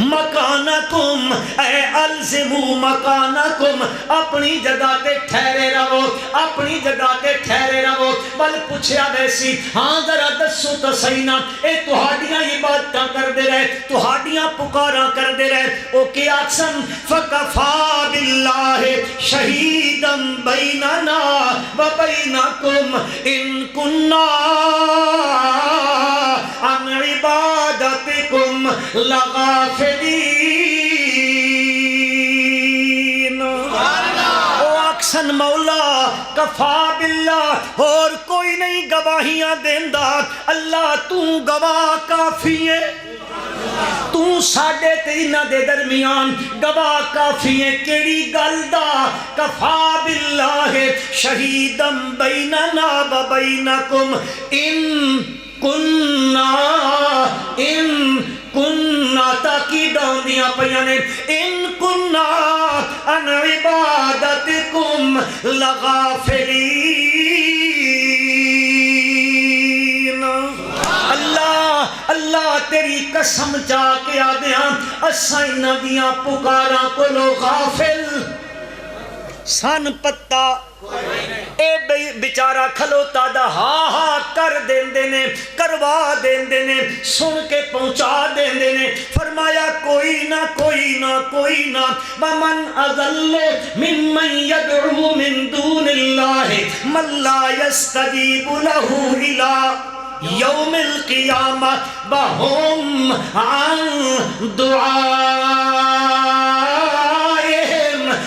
مکانکم اے الزمو مکانکم اپنی جگہ تے ٹھہرے رہو اپنی جگہ تے ٹھہرے رہو. بل پوچھیا ویسی ہاں ذرا دسو تو صحیح نا اے تہاڈیاں عبادتاں کردے رہے تہاڈیاں پکاراں کردے رہے او کی آکسن فکفا باللہ شہیدا بیننا و بینکم ان کننا عن عبادتکم لغافلین. او اکسن مولا کفا باللہ اور کوئی نہیں گواہیاں دیندہ اللہ تو گواہ کافی ہے. تو ساڑھے تینہ دے درمیان گواہ کافی ہے. کیڑی گل دا کفا باللہ شہیدم بیننا و بینکم ان کننا تاکیداں دیاں پیانے ان کننا ان عبادتکم لغافلین. اللہ تیری قسم چا کے آدیاں اساں انہاں دیاں پکاراں کولو غافل سن پتا. اے بیچارہ کھلوتا دا ہاں ہاں کر دیندے نے کروا دیندے نے سن کے پہنچا دیندے نے. فرمایا کوئی نہ کوئی نہ کوئی نہ ومن اضل ممن یدعو من دون اللہ من لا یستجیب لہ الی یوم القیامہ وہم عن دعائہم.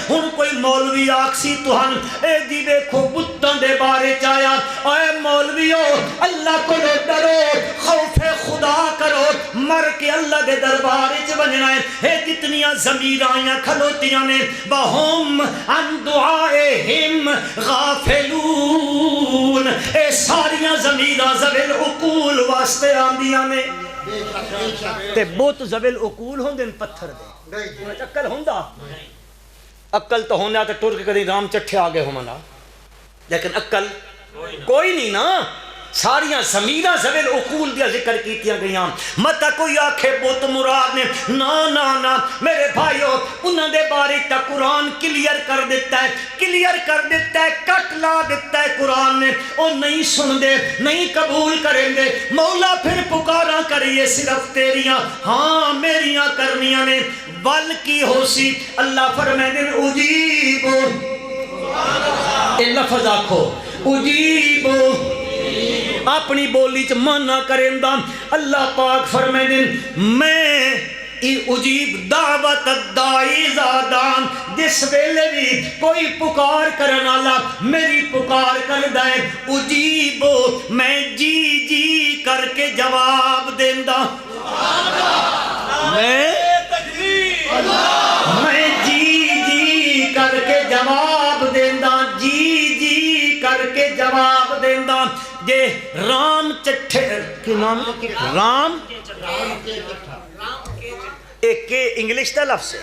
ہن کوئی مولوی آکسی توہن اے دی دیکھو بتاں دے بارے چایا اے مولویو اللہ کو ڈرو خوف خدا کرو مر کے اللہ دے دربار وچ بننا ہے. اے کتنیاں ضمیراں کھلوتیاں نے وہم عن دعائہم غافلون. اے ساریاں ضمیراں ذوی العقول واسطے آندیاں نے تے بت ذوی العقول ہوندے پتھر دے عقل ہوندا عقل تو ہونا تو ٹر کے کدی رام چٹھے آگے ہومنا لیکن عقل کوئی نہیں نا. ساریاں ضمیراں ذوی العقول دیا ذکر کیتیاں گئیاں. متا کوئی آکھے بت مراد نے نا نا نا میرے بھائیو انہاں دے بارے تا قرآن کلیئر کر دیتا ہے کلیئر کر دیتا ہے کٹ لا دیتا ہے قرآن نے. او نہیں سن دے نہیں قبول کریں دے مولا پھر پکارا کریے صرف تیریاں ہاں میریاں کرنیاں نے. بل کی ہو سی اللہ فرمائے اجیبو اے لفظ آکھو اجیبو اپنی بولی چ مانا کرندہ. اللہ پاک فرمائے میں اجیب دعوت الدائی زادان جس ویلے بھی کوئی پکار کرنا اللہ میری پکار کر دائیں اجیبو میں جی جی کر کے جواب دیندہ. میں جی جی کر کے جواب دیندہ جی جی کر کے جواب دیندہ. جے رام چٹھے کی نام رام ایک انگلش دا لفظ ہے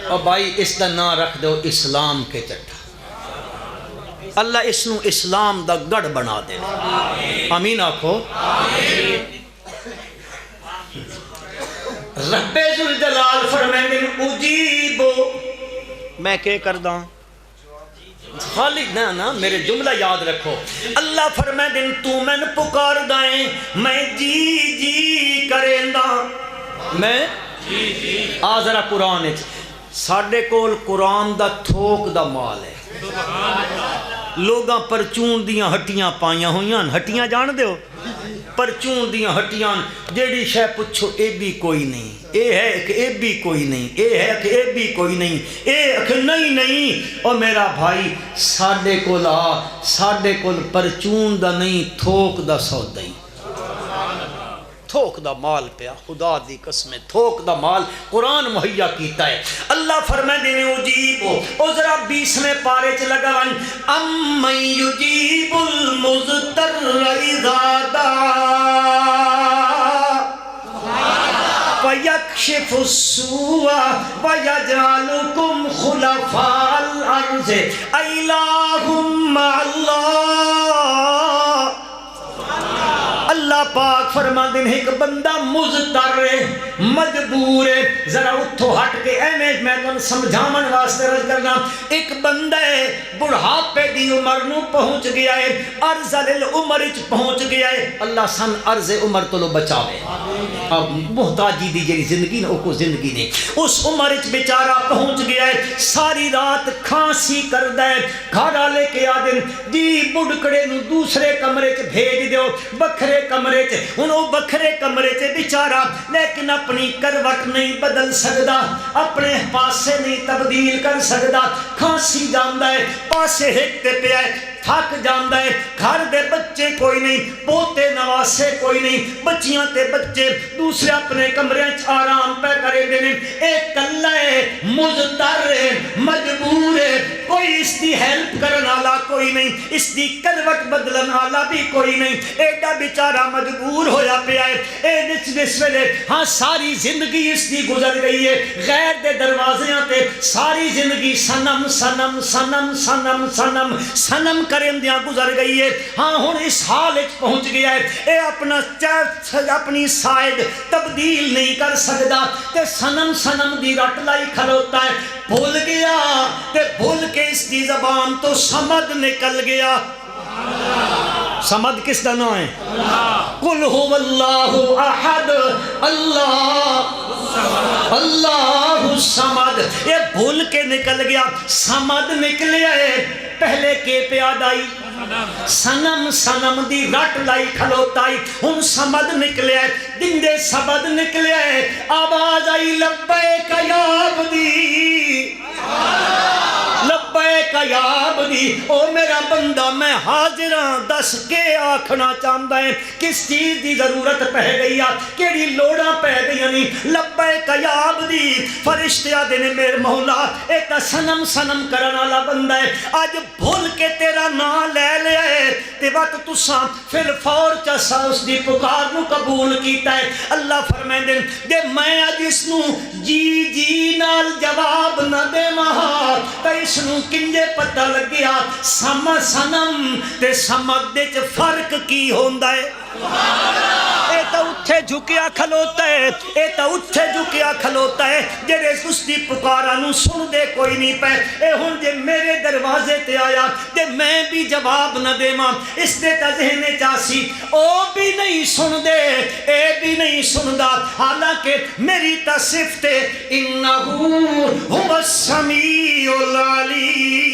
اور بھائی اس دا نام رکھ دو اسلام کے چٹھا، اللہ اس نو اسلام دا گڑ بنا دے، آمین آکھو۔ رب ذوالجلال فرمائیں اجیبو، میں کیا کردہ ہوں خالی نا میرے جملہ یاد رکھو، اللہ فرمائیں دن تو میں پکار دائیں میں جی جی کریں دا، میں آذرہ قرآن ساڑھے کول قرآن دا تھوک دا مال ہے، لوگاں پرچون دیاں ہٹیاں پائیاں ہویاں، ہٹیاں جان دیو پرچون دیاں ہٹیاں، جیڑی شے پچھو اے بھی کوئی نہیں، اے ہے کہ اے بھی کوئی نہیں، اے ہے کہ اے بھی کوئی نہیں، اے کہ نہیں نہیں، اور میرا بھائی ساڑھے کول ساڑھے کول پرچون دا نہیں تھوک دا سودا ہی، تھوک دا مال پیا، خدا دی قسمیں تھوک دا مال قرآن مہیا کیتا ہے۔ اللہ فرمائے دینے اجیبو، او ذرا 20ویں پارے چ لگا ون امن یجیب المضطر اذا دعا ویکشف السوء ویجعلکم خلفاء الارض الہ مع اللہ۔ اللہ پاک فرما دن ایک بندہ مضطر ہے، مجبور ہے، ذرا اتھو ہٹ کے امیج میں تو سمجھامن واسطے رج کرنا، ایک بندہ ہے بڑھاپے دی عمر نو پہنچ گیا ہے، ارزل العمر اچ پہنچ گیا ہے، اللہ سن عرض عمر تو لو بچاوے، اب محتاجی دی جیری زندگی نے اوکو زندگی نے، اس عمر اچ بیچارہ پہنچ گیا ہے، ساری رات کھانسی کردہ ہے، گھاڑا لے کے آدن جی بڑکڑے نو دوسرے کمرے چ بھیج دیو، بکھرے کمرے چ، انہوں بکھرے کمرے چ بیچارہ لیکن اپنی کروٹ نہیں بدل سکدا، اپنے پاسے نہیں تبدیل کر سکدا، کھانسی جاندہ ہے، پاسے ہکتے پہ آئے، تھک جاندہ ہے، گھر دے بچے کوئی نہیں، پوتے نواسے کوئی نہیں، بچیاں تے بچے دوسرے اپنے کمرے آرام پہ کرے دینے، ایک کلہ ہے، مضطر ہے، مجبور ہے، کوئی اس دی ہیلپ کرنا لا کوئی نہیں، اس دی کروٹ بدلنا لا بھی کوئی نہیں، ایڈا بیچارہ مجبور ہویا پہ آئے، اس ویلے ہاں ساری زندگی اس دی گزر گئی ہے، غیر دے دروازیاں تے ساری زندگی سنم سنم سنم سنم سنم سنم کریں دیاں گزر گئی ہے، ہاں ہن اس حال اچ پہنچ گیا ہے، اے اپنا اپنی سائد تبدیل نہیں کر سکدا، تے سنم سنم دی رٹ لائی کھلوتا ہے، بھول گیا تے بھول کے اس دی زبان تو سمد نکل گیا۔ سمد کس دا نام ہے؟ قل هو اللہ احد اللہ اللہ الصمد، یہ بھول کے نکل گیا، سمد نکلیا ہے، پہلے کے پیاد آئی سنم سنم دی رٹ لائی کھلوتائی، ہن سمد نکلیا ہے، دن دے سبد نکلیا ہے، آواز آئی لبیک یا عبدی لبیک یا عبدی، او میرا بندہ میں حاضراں، دس کے آکھنا چاہتا ہے، کس چیز دی ضرورت پہ گئی ہے، کیڑی لوڑا پہ گئی نہیں، لبیک یا عبدی، فرشتہ دینے میرے مولا، ایتا سنم سنم کرنا لا بندہ ہے، آج بھول کے تیرا نام لے لے ہے، تے وقت تساں فی الفور چاسا اس دی پکار نو قبول کیتا ہے، اللہ فرمائے دے میں آج اس نو جی جی نال جواب نہ دے مہا، تا اس نو کنجے پتہ لگیا سنم تے سمد دے چ فرق کی ہوندا ہے، اے تا اٹھے جھکیا کھلوتا ہے، اے تا اٹھے جھکیا کھلوتا ہے، جیرے اس دی پکارا نو سن دے کوئی نہیں پہ، اے ہن جے میرے دروازے تے آیا تے میں بھی جواب نہ دے ماں، اس دے تا ذہنے چاسی او بھی نہیں سن دے، اے بھی نہیں سن دا، حالانکہ میری تا صفت انہو هو السمیع العلیم،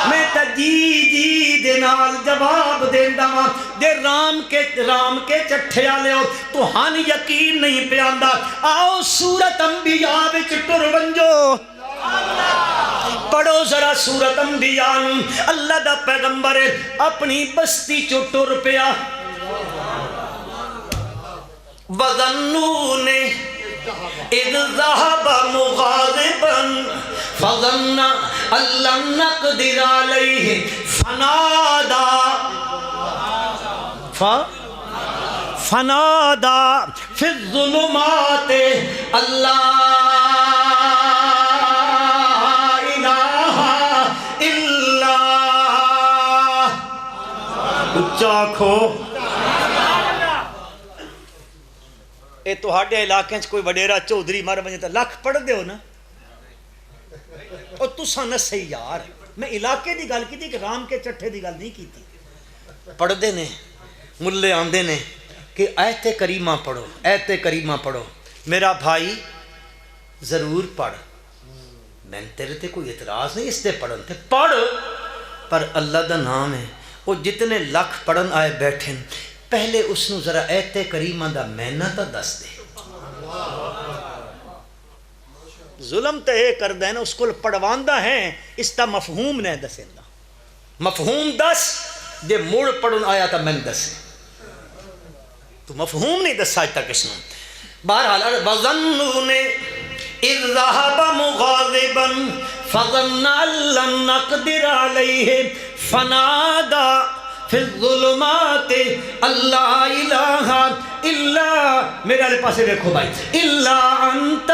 میں تا جی جی دے نال جواب دیندہ ماں، دے رام کے چٹھے آلے ہو تو ہن یقین نہیں پیاندہ، آؤ سورت انبیاء وچ ٹر ونجو، پڑھو ذرا سورت انبیاء، اللہ دا پیغمبر اپنی بستی چو ٹر پیا، وَظَنُّونِ اِذْ ذَهَبَ مُغَاضِبًا فَظَنَّ أَن لَّن نَّقْدِرَ عَلَيْهِ فَنَادَى فی الظلمات اللہ الہ الا اچا کھو اے تہاڈے علاقے چ کوئی وڈیرا چودھری مر ونجے تے لکھ پڑھ دیو نا او تساں نسے یار میں علاقے دی گل کیتی کہ رام کے چٹھے دی گل نہیں کیتی پڑھ دے نے ملے آندے نے کہ ایت کریمہ پڑھو ایت کریمہ پڑھو میرا بھائی ضرور پڑھ میں تیرے تے کوئی اعتراض نہیں اس تے پڑھن تے پڑھ پر اللہ دا نام ہے وہ جتنے لکھ پڑھن آئے بیٹھے پہلے اس نو ذرا ایت کریمہ دا معنی تا دس دے ظلم تے اے کر دے نا اس کو پڑھواندہ ہیں اس دا مفہوم نے دسیندا مفہوم دس جے موڑ پڑھن آیا تا میں دس تو مفہوم نہیں دسا اج تک اس نے بہرحال وظنون اذ ذهب مغاضبا فظن ان لن نقدر عليه فنادى فی الظلمات اللہ الہ الا میرے والے پاسے دیکھو بھائی الا انت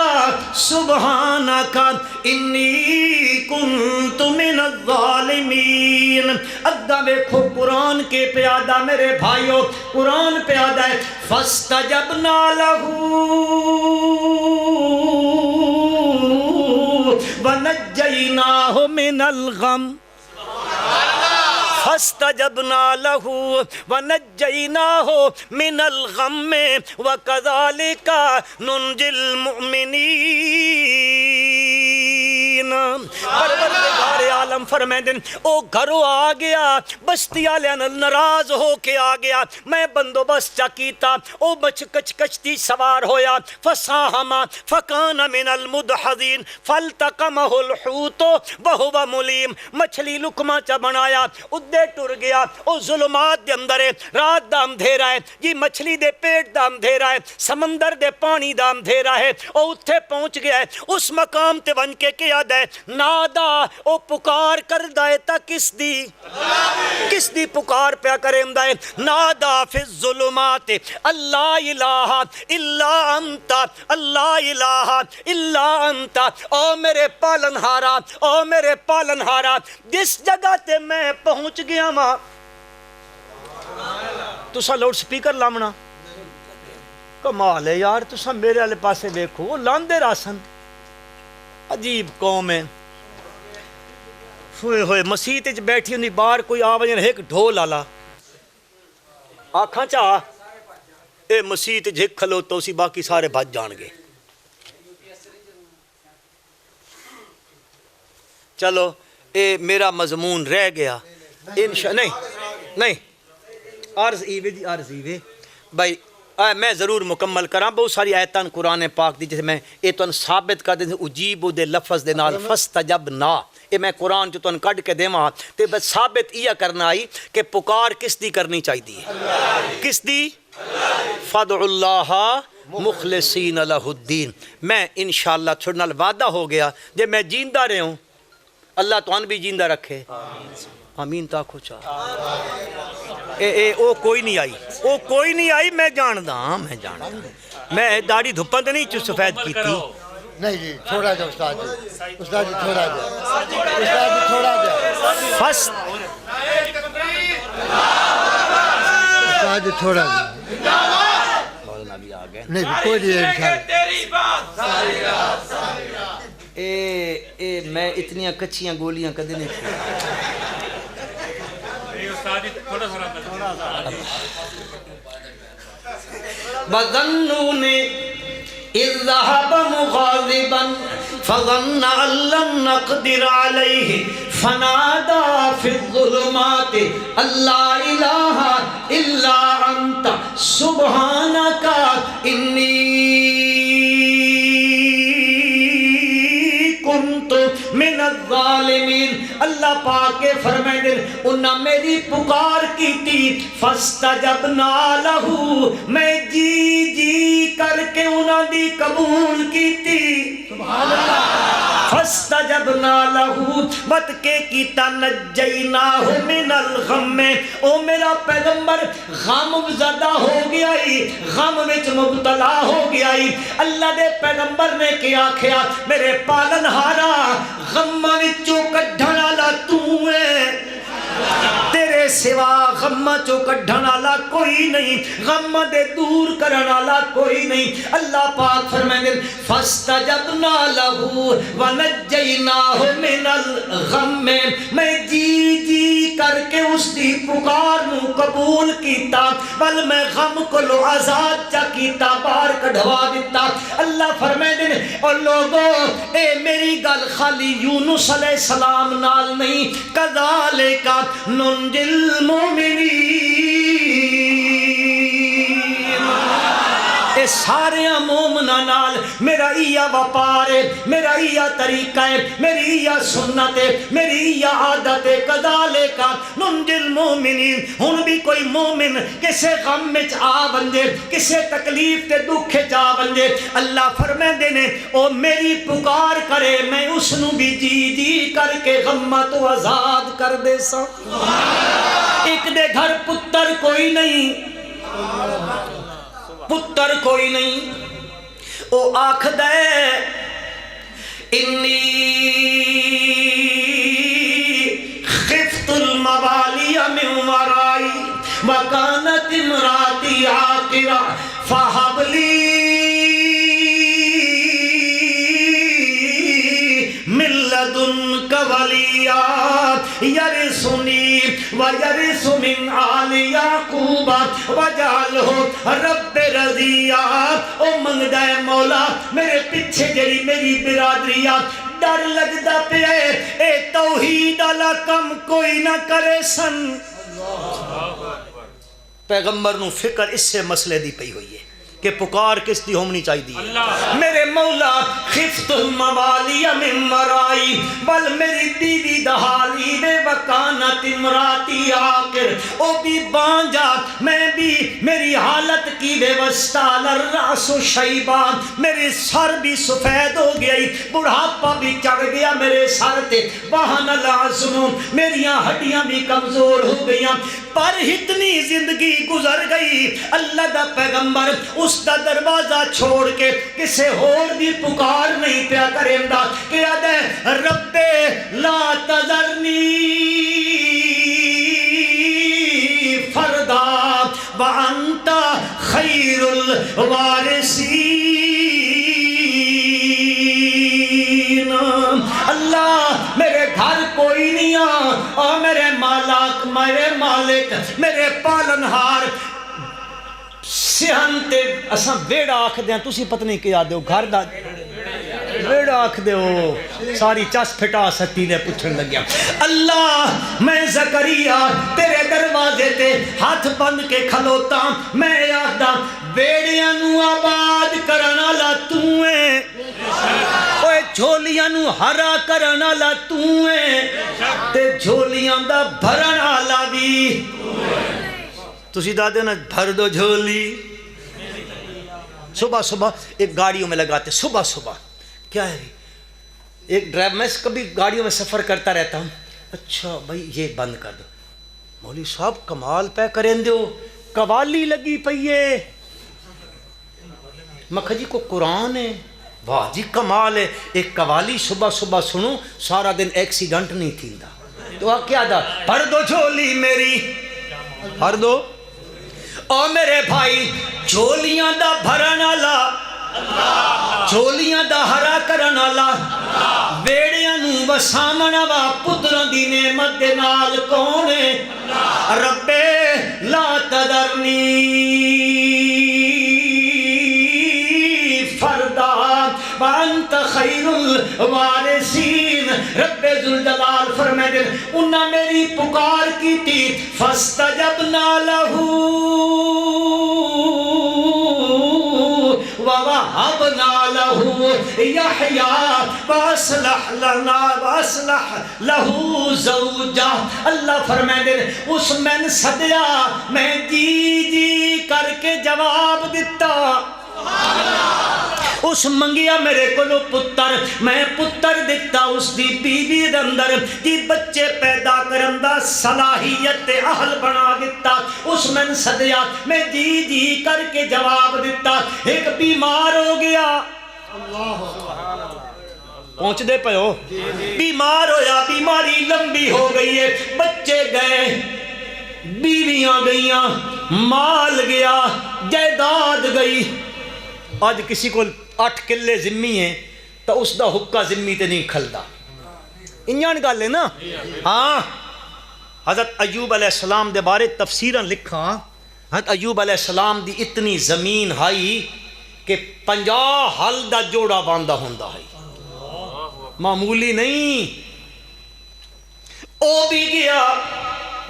سبحانک انی کنت من الظالمین ادھا دیکھو قرآن کے پیادہ میرے بھائیو قرآن پیادہ ہے فاستجبنا لہ ونجیناہ من الغم فاستجبنا له ونجيناه من الغم وكذلك ننجي المؤمنين پروردگار عالم فرمائیں او گھروں آ گیا بستی والے ناراض ہو کے آ گیا میں بندوبست چا کیتا او کچتی سوار ہویا فساہم فکان من المدحضین فالتقمه الحوت وهو ملیم مچھلی لقمہ چا بنایا ادھے ٹر گیا او ظلمات دے اندر ہے رات دا اندھیرا ہے جی مچھلی دے پیٹ دا اندھیرا ہے سمندر دے پانی دا اندھیرا ہے او اتھے پہنچ گیا ہے اس مقام تے ون کے کیا دے نادا او پکار کر دائے تا کس دی پکار پیا کریں دائے نادا فی الظلمات اللہ الہ الا انت اللہ الہ الا انت او میرے پالن ہارا جس جگہ تے میں پہنچ گیا ماں تسا لاؤڈ سپیکر لامنا کمال ہے یار تسا میرے والے پاسے دیکھو وہ لاندے راسن عجیب قوم ہے ہوئے ہوئے مسیح تے بیٹھی ہوندی باہر کوئی آوازیں ایک ڈھول آلا آکھاں چاہ اے مسیح تے جھک کھلو تو اسی باقی سارے بھج جان گے چلو اے میرا مضمون رہ گیا نہیں عرض ایوے بھائی میں ضرور مکمل کراں بہت ساری آیتان قرآن پاک دی جیسے میں یہ تو ثابت کر دیں اجیب دے لفظ دے نال فاستجبنا یہ میں قرآن جو تو کڈ کے دیواں تے بس ثابت یہ کرنا آئی کہ پکار کس دی کرنی چاہیے کس دی فادع اللہ مخلصین لہ الدین میں انشاءاللہ چھوڑنا وعدہ ہو گیا جب میں جیندہ رہے ہوں اللہ تو ان بھی جیندہ رکھے آمین تاکو چاہ او کوئی نہیں آئی میں جاندہ میں داڑھی دھپن تو نہیں سفید کی تھی نہیں جی تھوڑا جا استاد جی تھوڑا جا فست استاد جی تھوڑا جا مولانا بھی آ گئے نہیں کوئی نہیں اے میں اتنیاں کچھیاں گولیاں کدے نہیں کھائی وَظَنُّونِ إِذْ ذَهَبَ مُغَاضِبًا فَظَنَّ أَن لَّن نَّقْدِرَ عَلَيْهِ فَنَادَىٰ فِي الظُّلُمَاتِ أَن لَّا إِلَٰهَ إِلَّا أَنتَ سُبْحَانَكَ إِنِّي كُنتُ من الظالمین اللہ پاک کے فرمائے دن انہاں میری پکار کی تھی فاستجبنا لہو میں جی کر کے انہاں دی قبول کی تھی سبحان اللہ فاستجبنا له بت کے کیتا نجیناہ من الغم او میرا پیغمبر غم زدہ ہو گیا ہی غم وچ مبتلا ہو گیا ہی اللہ دے پیغمبر نے کیا آکھیا میرے پالن ہارا غم وچوں کڈھن والا تو ہے تیرے سوا غم چو کڈھن والا کوئی نہیں غم دے دور کرن والا کوئی نہیں اللہ پاک فرمائیں فاستجبنا له ونجیناہ من الغم میں جی جی کر کے اس دی پکار نو قبول کیتا بل میں غم کو لو آزاد چا کیتا باہر کڈھوا دیتا اللہ فرمائیں اور لوگوں اے میری گل خالی یونس علیہ السلام نال نہیں کذالک ننجل المؤمنین اے سارے مومنہ نال میرا ایہ وپار ہے میرا ایہ طریقہ ہے میری ایہ سنت ہے میری ایہ عادت ہے کذالک ننجل المؤمنین ہن بھی کوئی مومن کسے غم وچ آ بندے کسے تکلیف تے دکھ وچ آ بندے اللہ فرمیندے نے او میری پکار کرے میں اس نو بھی جی جی کر کے غم تو آزاد کر دے سا ایک دے گھر پتر کوئی نہیں پتر کوئی نہیں او آکھ دے انی خفت الموالی من ورائی وکانت امراتی عاقرہ فہب لی من لدنک ولیہ یرثنی ویرث من آل یعقوب وجعلہ رب رضیہ او منگدا ہے مولا میرے پیچھے جڑی میری برادریاں ڈر لگدا پیا اے توحید والا کم کوئی نہ کرے سن پیغمبر نو فکر اس سے مسئلے دی پئی ہوئی ہے کہ پکار کس دی ہونی چاہیے میرے مولا خفت الموالی من ورائی بل میری بیوی دہالی دے وکانت امراتی آخر او بھی بانجا میں بھی میری حالت کی بے وستال الراس و شیبان میرے سر بھی سفید ہو گئی بڑھاپا بھی چڑھ گیا میرے سر تے وہن العظم میریاں ہڈیاں بھی کمزور ہو گئیاں پر اتنی زندگی گزر گئی اللہ دا پیغمبر اس دا دروازہ چھوڑ کے کسے اور بھی پکار نہیں پیا کریندا کہ ادے رب لا تذرنی فردا وانت خیر الوارثین اللہ میرے گھر کوئی نہیں اور میرے مالک میرے پالنہار سہن تے اساں ویڑا آکھ دیاں تسی پتہ نہیں کیا دیو گھر دا ویڑا آکھ دیو ساری چس پھٹا ستی نے پوچھن لگیا اللہ میں زکریا تیرے دروازے تے ہاتھ بند کے کھلوتا میں آدھا ویڑیاں نو آباد کرن والا تو ہے اوے جھولیاں نو ہرا کرن والا تو ہے تے جھولیاں دا بھرن والا بھی تسی دادے نا بھر دو جھولی صبح صبح ایک گاڑیوں میں لگاتے صبح صبح کیا ہے ایک ڈرائیو میں کبھی گاڑیوں میں سفر کرتا رہتا ہوں اچھا بھائی یہ بند کر دو مولوی صاحب کمال پہ کریں دیو قوالی لگی پئیے مکھا جی کو قرآن ہے واہ جی کمال ہے ایک قوالی صبح صبح سنو سارا دن ایکسیڈنٹ نہیں تھیندا تو آپ کیا دا بھر دو جھولی میری بھر دو او میرے بھائی جھولیاں دا بھرن والا جھولیاں دا ہرا کرن والا ویڑیاں نو وسامن وا پتراں دی نعمت دے نال کون ہے رب لا تذرنی فردا وانت خیر الوارثین رب ذوالجلال فرمائے انہاں میری پکار کی تھی فاستجبنا له ووهبنا له يحيى واصلح له زوجہ اللہ فرمائے اس میں صدیا میں جی جی کر کے جواب دیتا اس منگیا میرے کو پتر میں پتر دتا اس دی بیوی دے اندر جی بچے پیدا کرن دا صلاحیت اہل بنا دیتا اس میں صدیا میں جی جی کر کے جواب دیتا ایک بیمار ہو گیا پہنچ دے پہ ہو بیمار ہویا بیماری لمبی ہو گئی ہے بچے گئے بیویاں گئیاں مال گیا جائیداد گئی آج کسی کو 8 کلے ذمی ہیں تو اس دا حقہ ذمی تے نہیں کھلدا انجان گل ہے نا ہاں حضرت ایوب علیہ السلام دے بارے تفسیراں لکھا حضرت ایوب علیہ السلام دی اتنی زمین ہائی کہ 50 ہل دا جوڑا باندھا ہوندا ہے معمولی نہیں او بھی گیا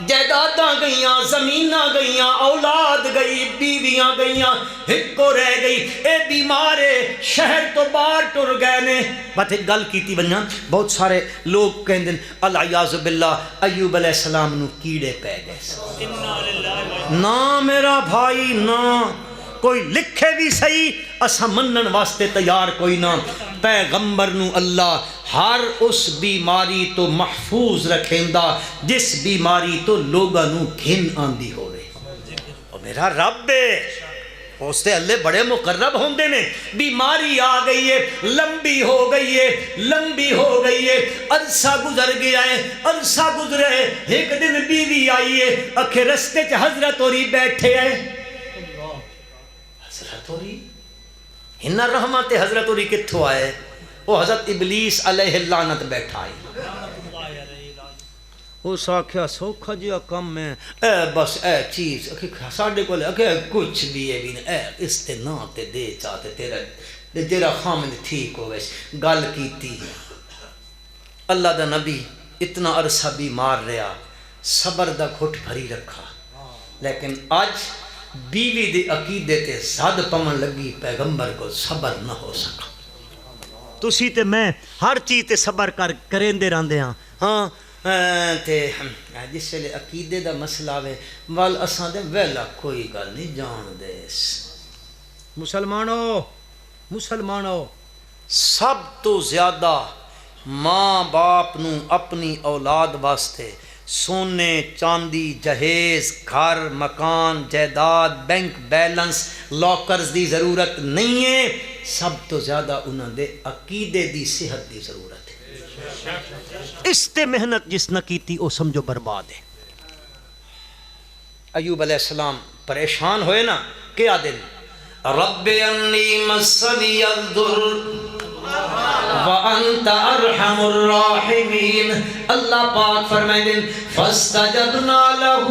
جائیداداں گئیاں زمیناں گئیاں اولاد گئی بیویاں گئیاں ایک کو رہ گئی اے بیمارے شہر تو باہر ٹر گئے نے بات ایک گل کیتی بنیاں بہت سارے لوگ کہندے العیاذ باللہ ایوب علیہ السلام نو کیڑے پہ گئے نا میرا بھائی نا کوئی لکھے بھی صحیح اسا منن واسطے تیار کوئی نہ پیغمبر نو اللہ ہر اس بیماری تو محفوظ رکھیندا جس بیماری تو لوگاں نو گھن آندی ہوئے اور میرا رب اس تے اللہ بڑے مقرب ہوندے نے بیماری آ گئی ہے لمبی ہو گئی ہے لمبی ہو گئی ہے عرصہ گزر گیا ہے عرصہ گزرے ایک دن بیوی آئی ہے اکھے رستے چ حضرت ہوری بیٹھے ہے حضرت ہوری ہنہ رحمت حضرت ہوری کتھو آئے وہ حضرت ابلیس علیہ اللعنت بیٹھا ہے وہ ساکھیا سوکھا جیا کم میں اے بس اے چیز ساڑھے کو لے کچھ بھی ہے بھی نہیں اے استناتے دے چاہتے تیرا خامن ٹھیک ہو ویس گل کیتی اللہ دا نبی اتنا عرصہ بیمار رہا صبر دا گھٹ بھری رکھا لیکن آج بیوی دے عقیدے تے زد پمن لگی پیغمبر کو صبر نہ ہو سکا تسی تے میں ہر چیز تے صبر کریں دے راندے ہاں ہاں تے جس لئے عقیدے دا مسئلہ آوے وال اساں دے ویلا کوئی گل نہیں جان دیس مسلمانوں سب تو زیادہ ماں باپ نو اپنی اولاد واسطے سونے چاندی جہیز گھر مکان جائیداد بینک بیلنس لاکرز دی ضرورت نہیں ہے سب تو زیادہ انہوں دے عقیدے دی صحت دی ضرورت ہے اس تے محنت جس نہ کیتی او سمجھو برباد ہے ایوب علیہ السلام پریشان ہوئے نا کیا دن رب انی مسنی الضر وَأَنْتَ أَرْحَمُ الرَّاحِمِينَ اللہ پاک فرمائے دن فَاسْتَجَبْنَا لَهُ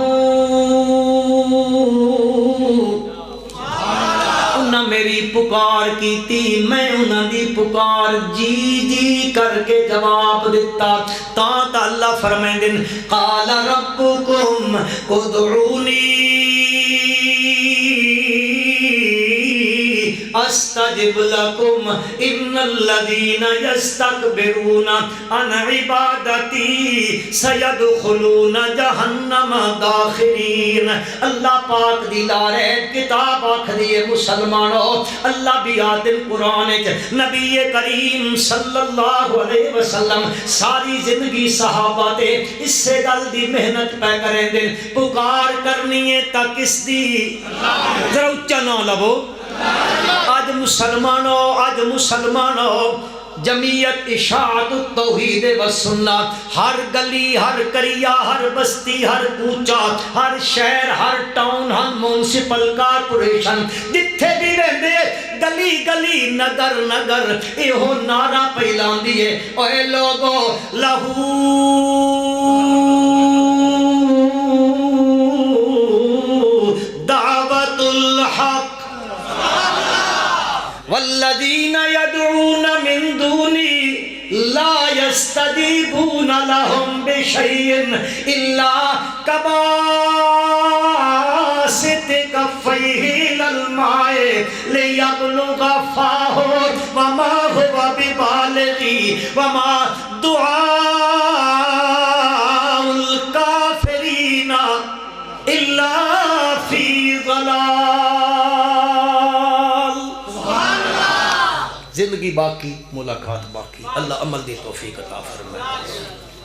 انہاں میری پکار کی تھی میں انہاں دی پکار جی جی کر کے جواب دیتا تا اللہ فرمائے دن قَالَ رَبُّكُمْ ادْعُونِي استجب لکم ان الذین یستکبرون عن عبادتی سیدخلون جہنم داخرین اللہ پاک دی لارے کتاب آخری مسلمانوں اللہ بیادن قرآن نبی کریم صلی اللہ علیہ وسلم ساری زندگی صحابہ تے اس سے گل دی محنت پہ کریں دن پکار کرنی ہے تا کس دی ذرا اچھا نہ لبو آج مسلمانوں جمعیت اشاعت التوحید و سنت ہر گلی ہر کریہ ہر بستی ہر کوچہ ہر شہر ہر ٹاؤن ہر میونسپل کارپوریشن جتھے بھی رہندے گلی گلی نگر نگر ایہو نعرہ پھیلان دیے اے لوگو لہو دعوت الحق والذین یدعون من دونی لا یستجیبون لهم بشیء الا کباسط کفیہ للماء لیبلغ فاہ وما هو ببالغی وما دعاء الکافرین الا فی ضلال زندگی باقی، ملاقات باقی۔ اللہ عمل دی توفیق عطا فرمائے۔